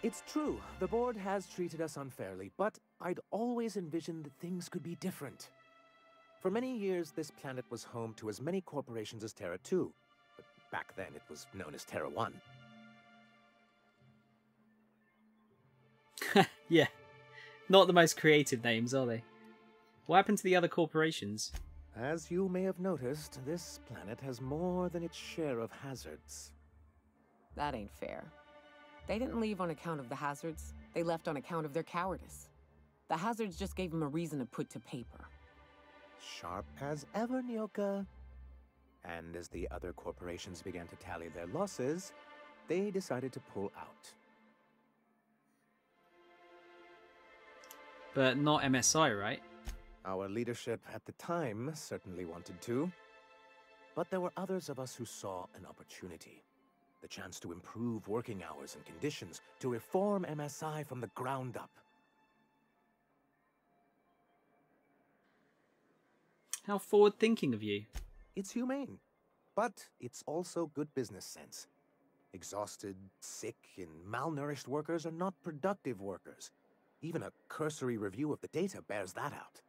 It's true, the board has treated us unfairly, but I'd always envisioned that things could be different. For many years, this planet was home to as many corporations as Terra 2, but back then it was known as Terra 1. Yeah, not the most creative names, are they? What happened to the other corporations? As you may have noticed, this planet has more than its share of hazards. That ain't fair. They didn't leave on account of the hazards. They left on account of their cowardice. The hazards just gave them a reason to put to paper. Sharp as ever, Nyoka. And as the other corporations began to tally their losses, they decided to pull out. but not MSI, right? Our leadership at the time certainly wanted to. But there were others of us who saw an opportunity. The chance to improve working hours and conditions, to reform MSI from the ground up. How forward-thinking of you. It's humane, but it's also good business sense. Exhausted, sick, and malnourished workers are not productive workers. Even a cursory review of the data bears that out.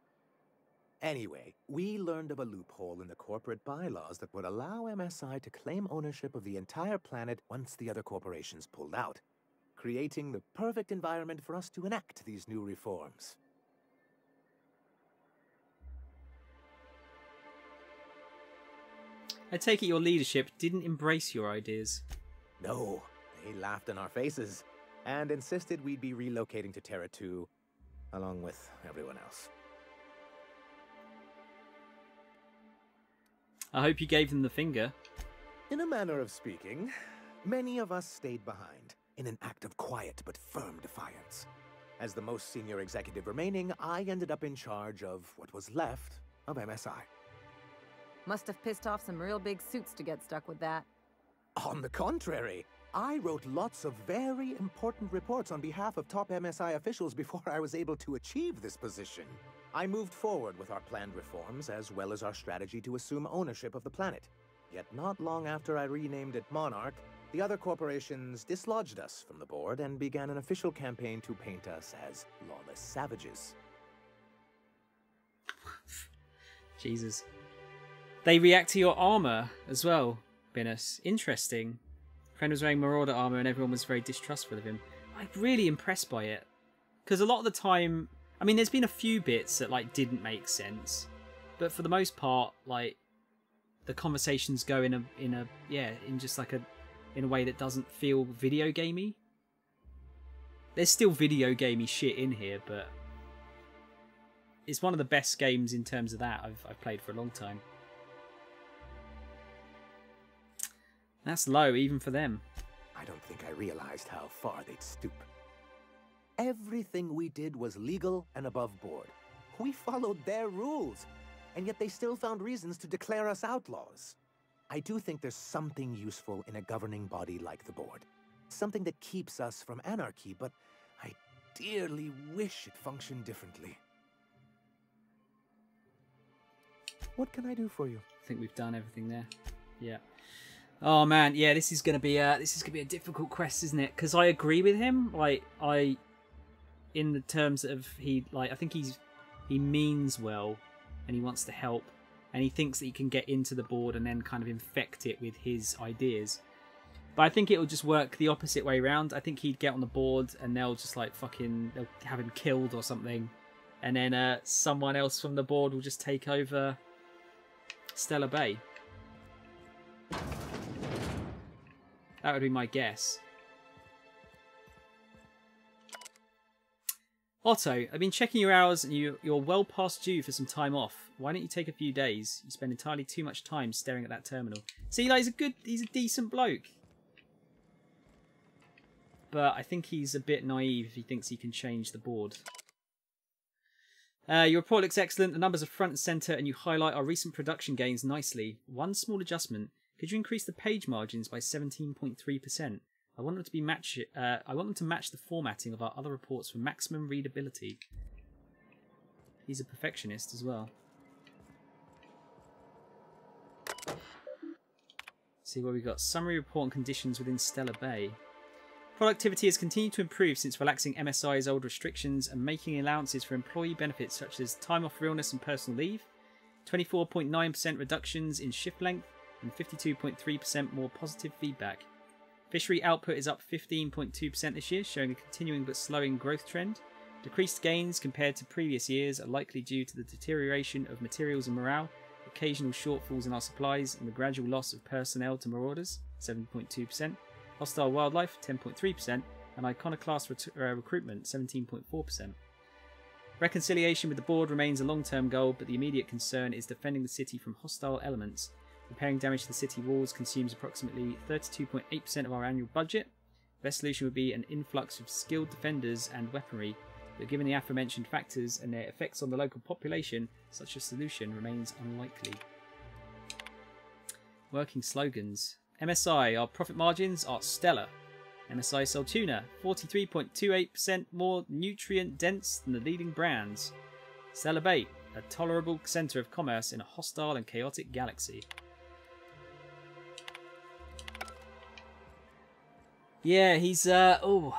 Anyway, we learned of a loophole in the corporate bylaws that would allow MSI to claim ownership of the entire planet once the other corporations pulled out, creating the perfect environment for us to enact these new reforms. I take it your leadership didn't embrace your ideas. No, they laughed in our faces and insisted we'd be relocating to Terra 2, along with everyone else. I hope you gave them the finger. In a manner of speaking, many of us stayed behind, in an act of quiet but firm defiance. As the most senior executive remaining, I ended up in charge of what was left of MSI. Must have pissed off some real big suits to get stuck with that. On the contrary, I wrote lots of very important reports on behalf of top MSI officials before I was able to achieve this position. I moved forward with our planned reforms, as well as our strategy to assume ownership of the planet. Yet not long after I renamed it Monarch, the other corporations dislodged us from the board and began an official campaign to paint us as lawless savages. Jesus. They react to your armor as well, Binus. Interesting. Friend was wearing Marauder armor and everyone was very distrustful of him. I'm really impressed by it. Because a lot of the time, I mean, there's been a few bits that like didn't make sense, but for the most part, like the conversations go in a way that doesn't feel video gamey. There's still video gamey shit in here, but it's one of the best games in terms of that I've played for a long time. That's low, even for them. I don't think I realized how far they'd stoop. Everything we did was legal and above board. We followed their rules, and yet they still found reasons to declare us outlaws. I do think there's something useful in a governing body like the board. Something that keeps us from anarchy, but I dearly wish it functioned differently. What can I do for you? I think we've done everything there. Yeah. Oh man, yeah, this is gonna be a difficult quest, isn't it? Because I agree with him. Like in the terms of I think he means well, and he wants to help, and he thinks that he can get into the board and then kind of infect it with his ideas. But I think it'll just work the opposite way around. I think he'd get on the board and they'll just like they'll have him killed or something, and then someone else from the board will just take over Stellar Bay. That would be my guess. Otto, I've been checking your hours and you're well past due for some time off. Why don't you take a few days? You spend entirely too much time staring at that terminal. See, like, he's a decent bloke. But I think he's a bit naive if he thinks he can change the board. Your report looks excellent. The numbers are front and centre and you highlight our recent production gains nicely. One small adjustment. Could you increase the page margins by 17.3%? I want them to match the formatting of our other reports for maximum readability. He's a perfectionist as well. See what we've got. Summary report on conditions within Stellar Bay. Productivity has continued to improve since relaxing MSI's old restrictions and making allowances for employee benefits such as time off for illness and personal leave, 24.9% reductions in shift length, and 52.3% more positive feedback. Fishery output is up 15.2% this year, showing a continuing but slowing growth trend. Decreased gains compared to previous years are likely due to the deterioration of materials and morale, occasional shortfalls in our supplies, and the gradual loss of personnel to marauders, 7.2%, hostile wildlife, 10.3%, and iconoclast recruitment, 17.4%. Reconciliation with the board remains a long-term goal, but the immediate concern is defending the city from hostile elements. Repairing damage to the city walls consumes approximately 32.8% of our annual budget. The best solution would be an influx of skilled defenders and weaponry but given the aforementioned factors and their effects on the local population, such a solution remains unlikely. Working slogans. MSI, our profit margins are stellar. MSI sold tuna, 43.28% more nutrient dense than the leading brands. Stellar Bay, a tolerable centre of commerce in a hostile and chaotic galaxy. Yeah, he's oh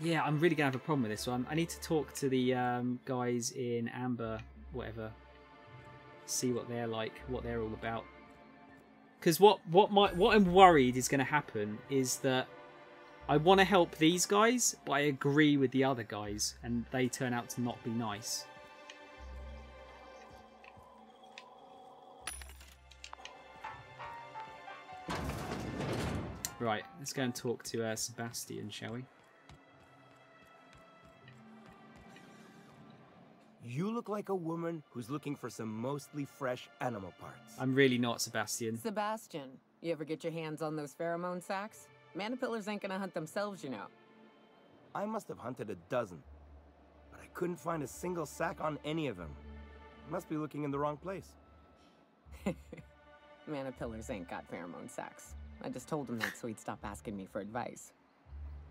yeah, I'm really gonna have a problem with this one. I need to talk to the guys in Amber, whatever, see what they're like, what they're all about. Because what I'm worried is going to happen is that I want to help these guys, but I agree with the other guys, and they turn out to not be nice. Right, let's go and talk to Sebastian, shall we? You look like a woman who's looking for some mostly fresh animal parts. I'm really not, Sebastian. Sebastian, you ever get your hands on those pheromone sacs? Manipillars ain't gonna hunt themselves, you know. I must have hunted a dozen, but I couldn't find a single sack on any of them. Must be looking in the wrong place. Manipillars ain't got pheromone sacs. I just told him that so he'd stop asking me for advice.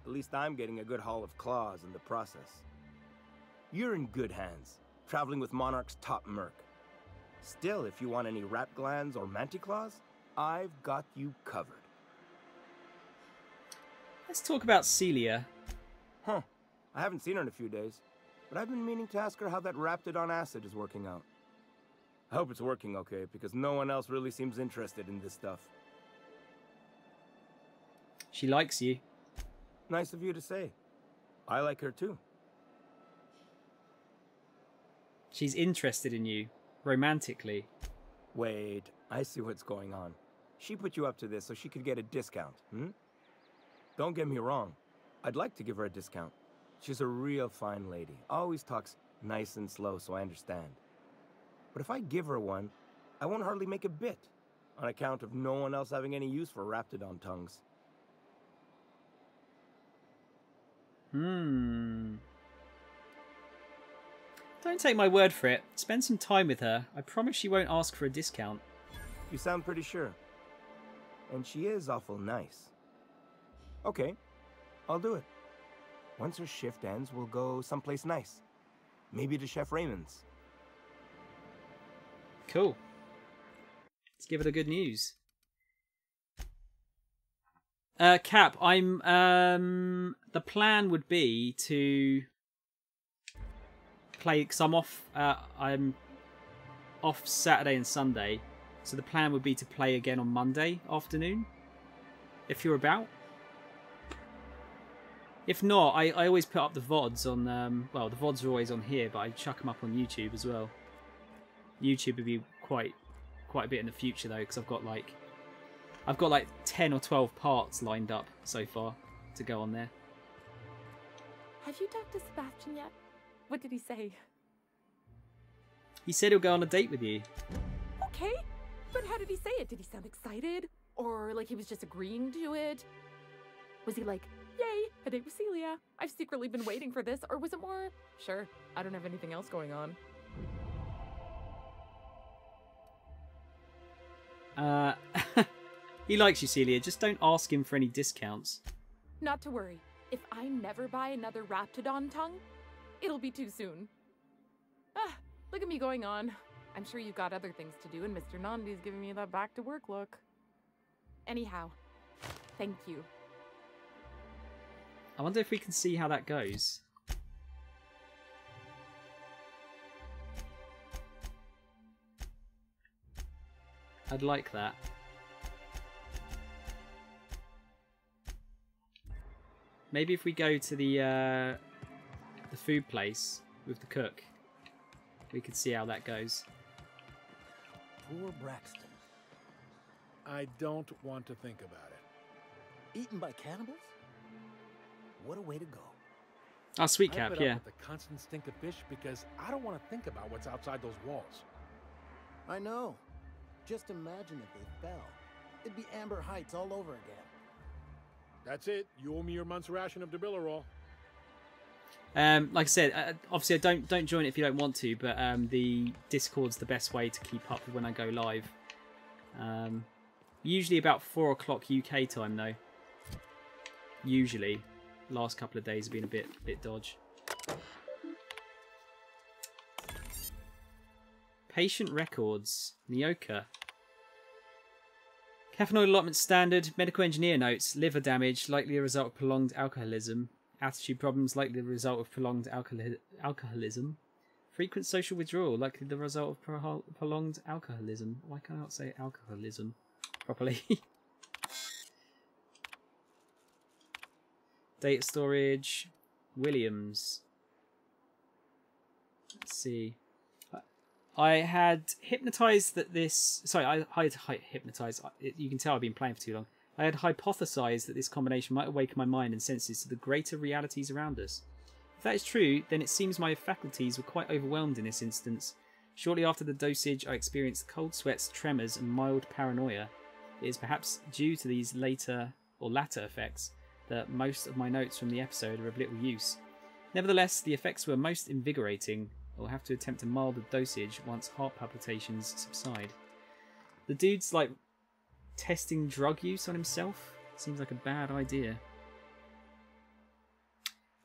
At least I'm getting a good haul of claws in the process. You're in good hands, traveling with Monarch's top merc. Still, if you want any rat glands or manticlaws, I've got you covered. Let's talk about Celia. Huh. I haven't seen her in a few days, but I've been meaning to ask her how that Raptidon acid is working out. I hope it's working okay, because no one else really seems interested in this stuff. She likes you. Nice of you to say. I like her too. She's interested in you, romantically. Wait, I see what's going on. She put you up to this so she could get a discount, hmm? Don't get me wrong. I'd like to give her a discount. She's a real fine lady. Always talks nice and slow, so I understand. But if I give her one, I won't hardly make a bit, on account of no one else having any use for Raptidon tongues. Don't take my word for it. Spend some time with her. I promise she won't ask for a discount. You sound pretty sure. And she is awful nice. Okay, I'll do it. Once her shift ends, we'll go someplace nice. Maybe to Chef Raymond's. Cool. Let's give her the good news. Cap, the plan would be to play, because I'm off Saturday and Sunday, so the plan would be to play again on Monday afternoon, if you're about. If not, I always put up the VODs on, well, the VODs are always on here, but I chuck them up on YouTube as well. YouTube would be quite a bit in the future though, because I've got like 10 or 12 parts lined up so far to go on there. Have you talked to Sebastian yet? What did he say? He said he'll go on a date with you. Okay, but how did he say it? Did he sound excited? Or like he was just agreeing to it? Was he like, yay, a date with Celia? I've secretly been waiting for this. Or was it more, sure, I don't have anything else going on? He likes you, Celia. Just don't ask him for any discounts. Not to worry. If I never buy another Raptidon tongue, it'll be too soon. Ah, look at me going on. I'm sure you've got other things to do, and Mr. Nandi's giving me that back-to-work look. Anyhow, thank you. I wonder if we can see how that goes. I'd like that. Maybe if we go to the food place with the cook, we could see how that goes. Poor Braxton. I don't want to think about it. Eaten by cannibals? What a way to go. Oh, sweet Cap, I put yeah. up with the constant stink of fish because I don't want to think about what's outside those walls. I know. Just imagine if they fell. It'd be Amber Heights all over again. That's it. You owe me your month's ration of Debillerol. Like I said, obviously don't join it if you don't want to, but the Discord's the best way to keep up with when I go live. Usually about 4 o'clock UK time though. Usually. Last couple of days have been a bit dodge. Patient records. Nyoka. Caffeinoid allotment standard. Medical engineer notes. Liver damage, likely a result of prolonged alcoholism. Attitude problems, likely the result of prolonged alcoholism. Frequent social withdrawal, likely the result of prolonged alcoholism. Why can't I not say alcoholism properly? Data storage. Williams. Let's see. I had hypnotized that this... Sorry, I had hypnotized. You can tell I've been playing for too long. I had hypothesized that this combination might awaken my mind and senses to the greater realities around us. If that is true, then it seems my faculties were quite overwhelmed in this instance. Shortly after the dosage, I experienced cold sweats, tremors, and mild paranoia. It is perhaps due to these latter effects that most of my notes from the episode are of little use. Nevertheless, the effects were most invigorating. I will have to attempt a milder dosage once heart palpitations subside. The dude's like testing drug use on himself. Seems like a bad idea.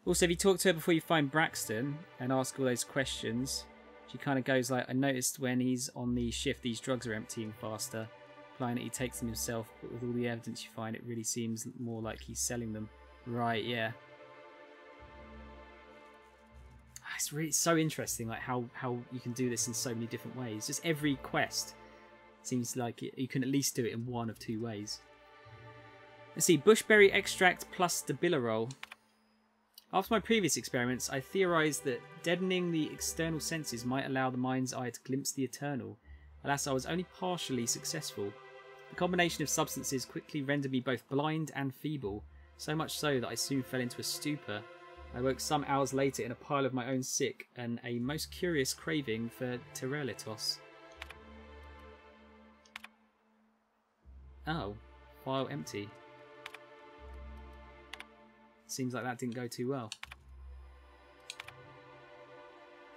Also, if you talk to her before you find Braxton and ask all those questions, she kind of goes like, I noticed when he's on the shift these drugs are emptying faster, implying that he takes them himself, but with all the evidence you find it really seems more like he's selling them. Right, yeah. It's really so interesting, like how you can do this in so many different ways. Just every quest seems like you can at least do it in one of two ways. Let's see, bushberry extract plus dabilerol. After my previous experiments, I theorised that deadening the external senses might allow the mind's eye to glimpse the eternal. Alas, I was only partially successful. The combination of substances quickly rendered me both blind and feeble, so much so that I soon fell into a stupor. I woke some hours later in a pile of my own sick and a most curious craving for Terrelitos. Oh, file empty. Seems like that didn't go too well.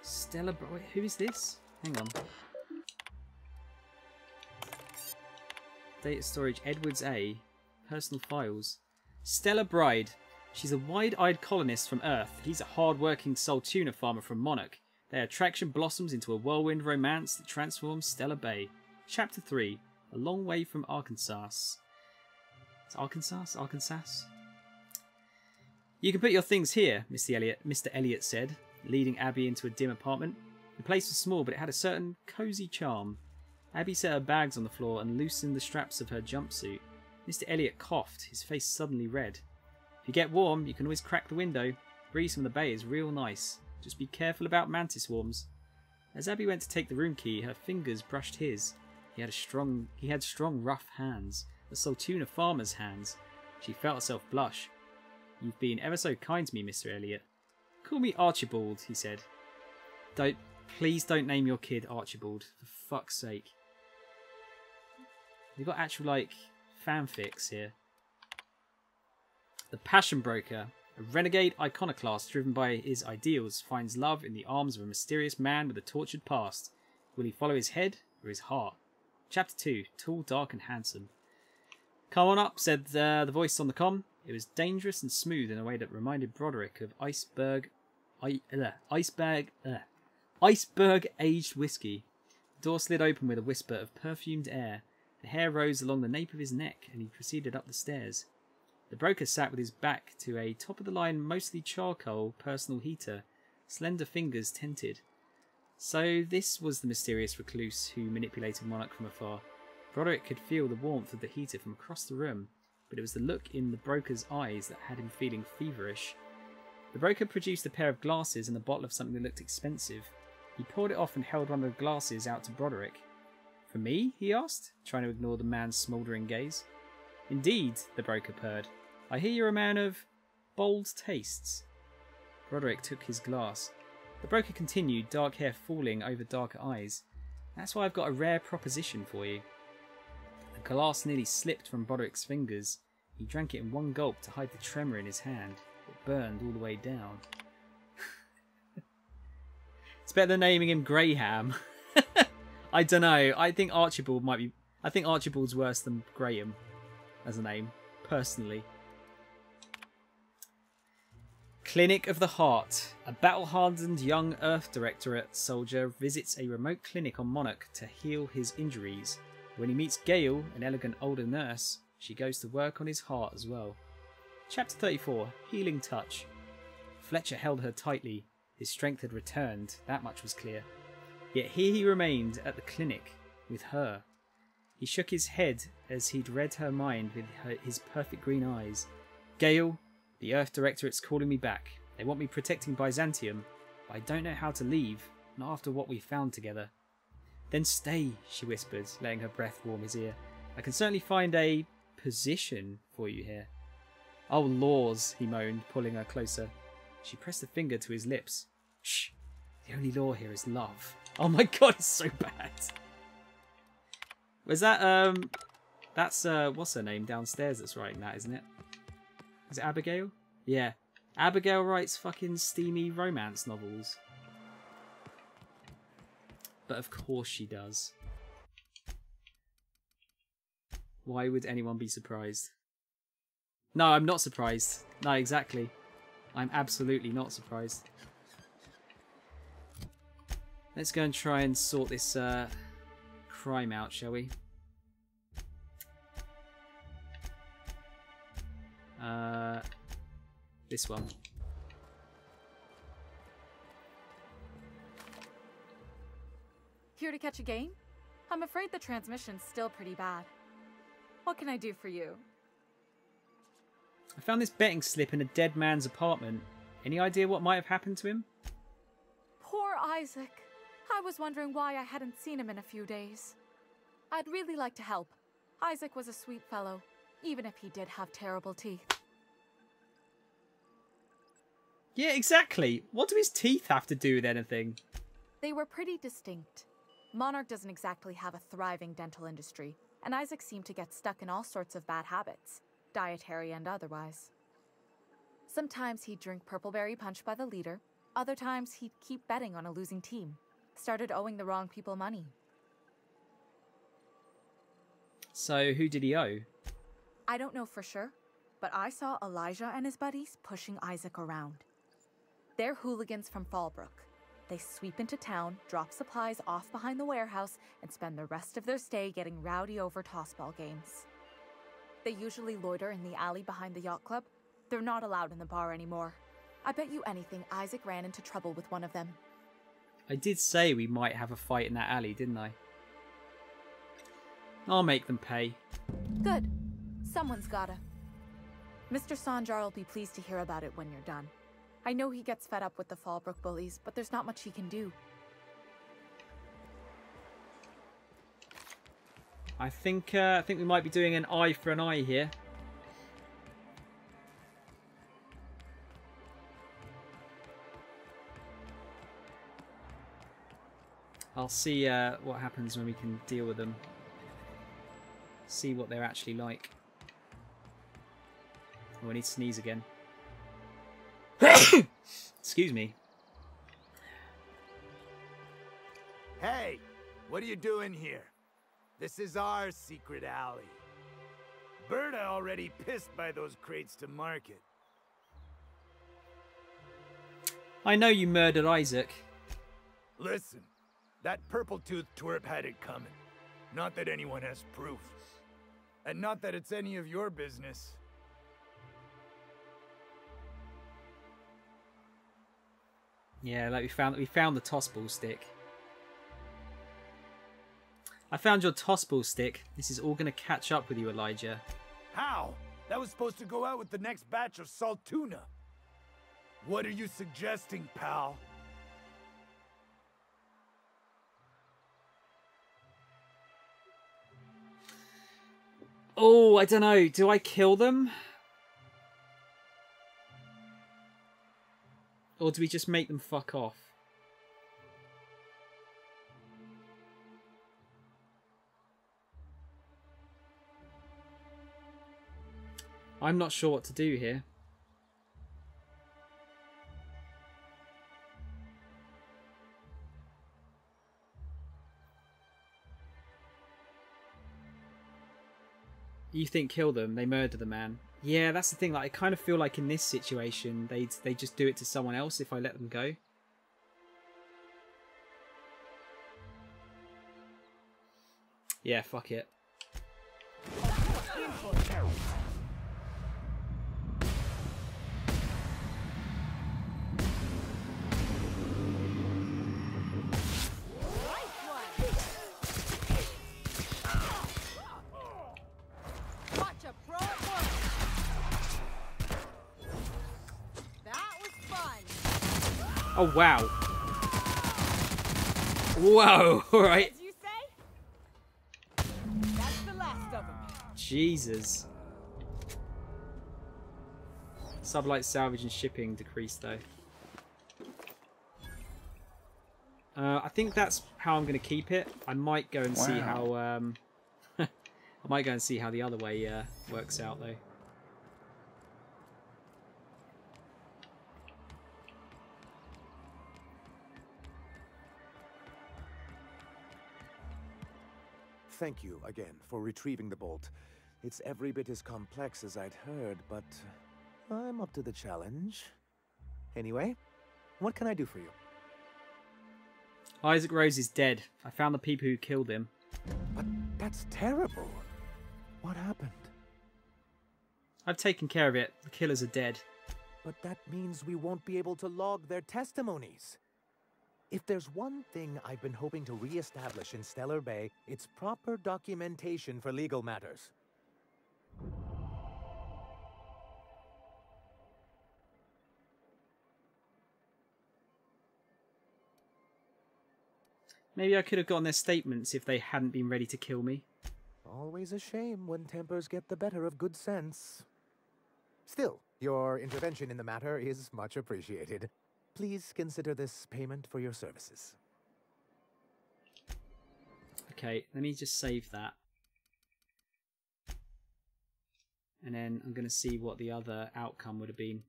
Stella Bride. Who is this? Hang on. Data storage Edwards A. Personal files. Stella Bride. She's a wide-eyed colonist from Earth. He's a hard-working soul tuna farmer from Monarch. Their attraction blossoms into a whirlwind romance that transforms Stella Bay. Chapter 3. A long way from Arkansas. It's Arkansas? Arkansas? You can put your things here, Mr. Elliot said, leading Abby into a dim apartment. The place was small, but it had a certain cosy charm. Abby set her bags on the floor and loosened the straps of her jumpsuit. Mr. Elliot coughed, his face suddenly red. If you get warm, you can always crack the window. Breeze from the bay is real nice. Just be careful about mantis swarms. As Abby went to take the room key, her fingers brushed his. He had strong, rough hands, a Soltuna farmer's hands. She felt herself blush. You've been ever so kind to me, Mr. Elliot. Call me Archibald, he said. Please don't name your kid Archibald, for fuck's sake. You've got actual, like, fanfics here. The Passion Broker, a renegade iconoclast driven by his ideals, finds love in the arms of a mysterious man with a tortured past. Will he follow his head or his heart? Chapter 2, Tall, Dark and Handsome. Come on up, said the voice on the comm. It was dangerous and smooth in a way that reminded Broderick of iceberg-aged whiskey. The door slid open with a whisper of perfumed air. The hair rose along the nape of his neck, and he proceeded up the stairs. The broker sat with his back to a top-of-the-line, mostly charcoal personal heater, slender fingers tented. So this was the mysterious recluse who manipulated Monarch from afar. Broderick could feel the warmth of the heater from across the room, but it was the look in the broker's eyes that had him feeling feverish. The broker produced a pair of glasses and a bottle of something that looked expensive. He poured it off and held one of the glasses out to Broderick. For me? He asked, trying to ignore the man's smouldering gaze. Indeed, the broker purred. I hear you're a man of bold tastes. Broderick took his glass. The broker continued, dark hair falling over darker eyes. That's why I've got a rare proposition for you. The glass nearly slipped from Broderick's fingers. He drank it in one gulp to hide the tremor in his hand. It burned all the way down. It's better than naming him Graham. I don't know. I think Archibald might be... I think Archibald's worse than Graham as a name, personally. Clinic of the Heart. A battle-hardened young Earth Directorate soldier visits a remote clinic on Monarch to heal his injuries. When he meets Gale, an elegant older nurse, she goes to work on his heart as well. Chapter 34. Healing Touch. Fletcher held her tightly. His strength had returned, that much was clear. Yet here he remained at the clinic, with her. He shook his head as he'd read her mind with his perfect green eyes. Gale, the Earth Directorate's calling me back. They want me protecting Byzantium, but I don't know how to leave, not after what we found together. Then stay, she whispered, letting her breath warm his ear. I can certainly find a position for you here. Oh, laws, he moaned, pulling her closer. She pressed a finger to his lips. Shh, the only law here is love. Oh my god, it's so bad. Was that, that's, what's her name downstairs that's writing that, isn't it? Is it Abigail? Yeah. Abigail writes fucking steamy romance novels. But of course she does. Why would anyone be surprised? No, I'm not surprised. No, exactly. I'm absolutely not surprised. Let's go and try and sort this crime out, shall we? This one. Here to catch a game? I'm afraid the transmission's still pretty bad. What can I do for you? I found this betting slip in a dead man's apartment. Any idea what might have happened to him? Poor Isaac. I was wondering why I hadn't seen him in a few days. I'd really like to help. Isaac was a sweet fellow, even if he did have terrible teeth. Yeah, exactly. What do his teeth have to do with anything? They were pretty distinct. Monarch doesn't exactly have a thriving dental industry, and Isaac seemed to get stuck in all sorts of bad habits, dietary and otherwise. Sometimes he'd drink purpleberry punch by the liter, other times he'd keep betting on a losing team. Started owing the wrong people money. So who did he owe? I don't know for sure, but I saw Elijah and his buddies pushing Isaac around. They're hooligans from Fallbrook. They sweep into town, drop supplies off behind the warehouse, and spend the rest of their stay getting rowdy over tossball games. They usually loiter in the alley behind the yacht club. They're not allowed in the bar anymore. I bet you anything Isaac ran into trouble with one of them. I did say we might have a fight in that alley, didn't I? I'll make them pay. Good. Someone's gotta. Mr. Sanjar will be pleased to hear about it when you're done. I know he gets fed up with the Fallbrook bullies, but there's not much he can do. I think we might be doing an eye for an eye here. I'll see what happens when we can deal with them. See what they're actually like. Oh, I need to sneeze again. Excuse me. Hey, what are you doing here? This is our secret alley. Berta already pissed by those crates to market. I know you murdered Isaac. Listen, that purple-toothed twerp had it coming. Not that anyone has proof. And not that it's any of your business. Yeah, like we found the tossball stick. I found your tossball stick. This is all going to catch up with you, Elijah. How? That was supposed to go out with the next batch of salt tuna. What are you suggesting, pal? Oh, I don't know. Do I kill them? Or do we just make them fuck off? I'm not sure what to do here. You think kill them, they murder the man. Yeah, that's the thing. Like, I kind of feel like in this situation, they just do it to someone else if I let them go. Yeah, fuck it. Oh, wow. Whoa, alright. Jesus. Sublight salvage and shipping decreased though. I think that's how I'm going to keep it. I might go and see how I might go and see how the other way works out though. Thank you again for retrieving the bolt. It's every bit as complex as I'd heard, but I'm up to the challenge. Anyway, what can I do for you? Isaac Rose is dead. I found the people who killed him. But that's terrible. What happened? I've taken care of it. The killers are dead. But that means we won't be able to log their testimonies. If there's one thing I've been hoping to re-establish in Stellar Bay, it's proper documentation for legal matters. Maybe I could have gotten their statements if they hadn't been ready to kill me. Always a shame when tempers get the better of good sense. Still, your intervention in the matter is much appreciated. Please consider this payment for your services. Okay, let me just save that. And then I'm going to see what the other outcome would have been.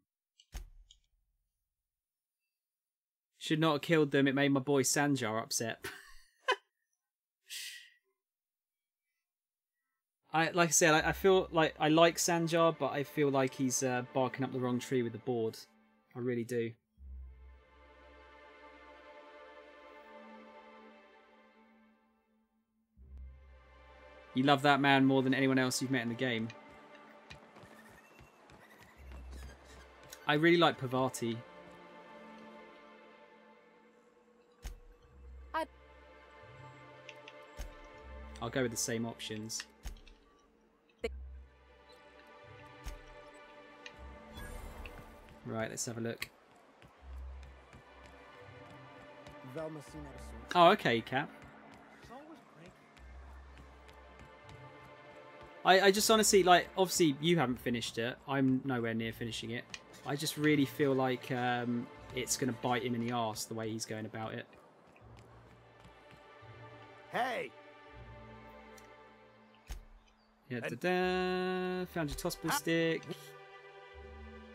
Should not have killed them. It made my boy Sanjar upset. Like I said, I feel like I like Sanjar, but I feel like he's barking up the wrong tree with the board. I really do. You love that man more than anyone else you've met in the game. I really like Pavati. I'll go with the same options. Right, let's have a look. Oh, okay, Cap. I just honestly, like, obviously you haven't finished it. I'm nowhere near finishing it. I just really feel like it's going to bite him in the arse the way he's going about it. Hey! Yeah, da-da. Found your tossball stick.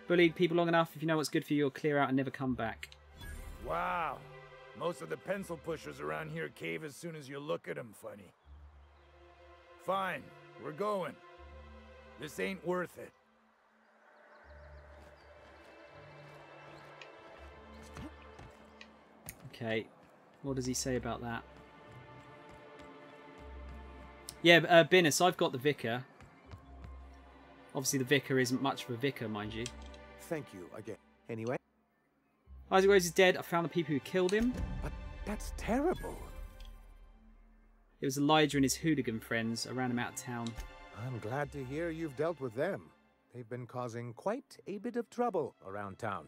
Bullied people long enough. If you know what's good for you, you'll clear out and never come back. Wow. Most of the pencil pushers around here cave as soon as you look at them funny. Fine. We're going. This ain't worth it. Okay. What does he say about that? Yeah, Binnis, I've got the vicar. Obviously, the vicar isn't much of a vicar, mind you. Thank you again. Anyway. Isaac Rose is dead. I found the people who killed him. But that's terrible. It was Elijah and his hooligan friends. I ran him out of town. I'm glad to hear you've dealt with them. They've been causing quite a bit of trouble around town.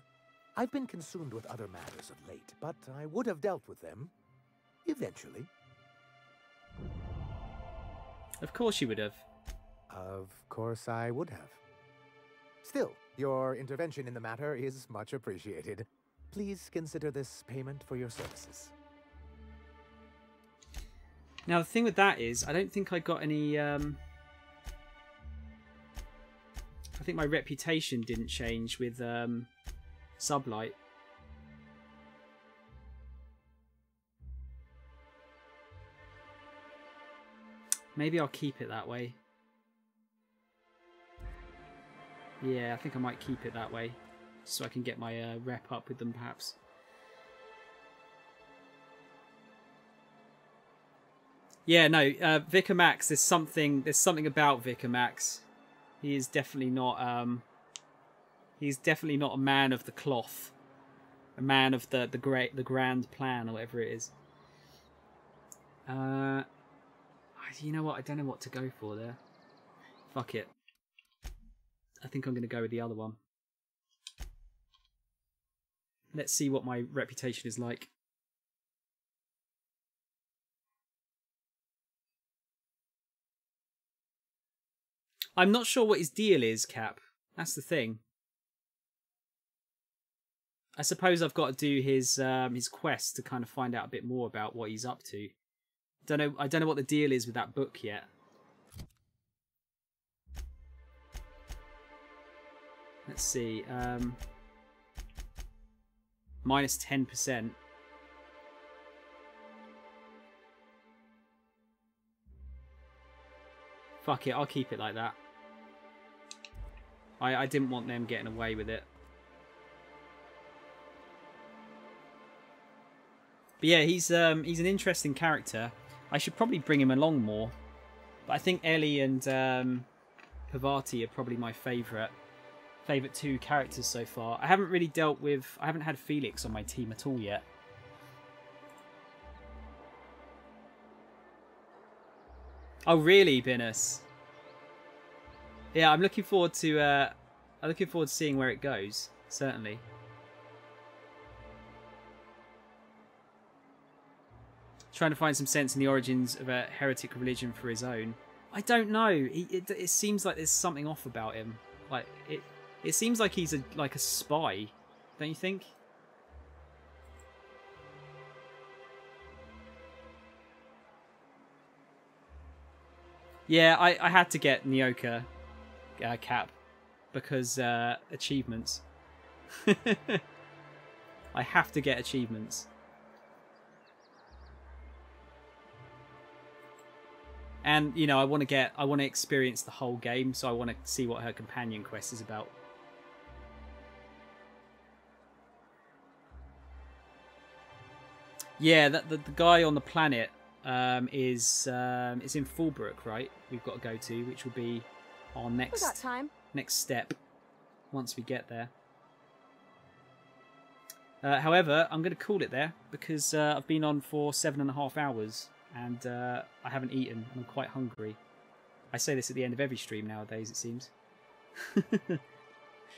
I've been consumed with other matters of late, but I would have dealt with them. Eventually. Of course you would have. Of course I would have. Still, your intervention in the matter is much appreciated. Please consider this payment for your services. Now, the thing with that is, I don't think I got any... I think my reputation didn't change with Sublight. Maybe I'll keep it that way. Yeah, I think I might keep it that way, so I can get my rep up with them, perhaps. Yeah, no, Vicar Max. There's something about Vicar Max. He is definitely not. He's definitely not a man of the cloth, a man of the grand plan, or whatever it is. You know what? I don't know what to go for there. Fuck it. I think I'm going to go with the other one. Let's see what my reputation is like. I'm not sure what his deal is, Cap. That's the thing. I suppose I've got to do his quest to kind of find out a bit more about what he's up to. I don't know what the deal is with that book yet. Let's see. Minus 10%. Fuck it, I'll keep it like that. I didn't want them getting away with it. But yeah, he's an interesting character. I should probably bring him along more. But I think Ellie and Pavati are probably my favourite two characters so far. I haven't really I haven't had Felix on my team at all yet. Oh really, Binus? Yeah, I'm looking forward to seeing where it goes, certainly. Trying to find some sense in the origins of a heretic religion for his own. I don't know. It seems like there's something off about him. Like it seems like he's like a spy, don't you think? Yeah, I had to get Nyoka Cap because achievements. I have to get achievements. And you know, I want to experience the whole game, so I want to see what her companion quest is about. Yeah, the guy on the planet is in Fallbrook, right? We've got to go to, which will be our next step once we get there. However, I'm going to call it there because I've been on for 7.5 hours and I haven't eaten and I'm quite hungry. I say this at the end of every stream nowadays, it seems.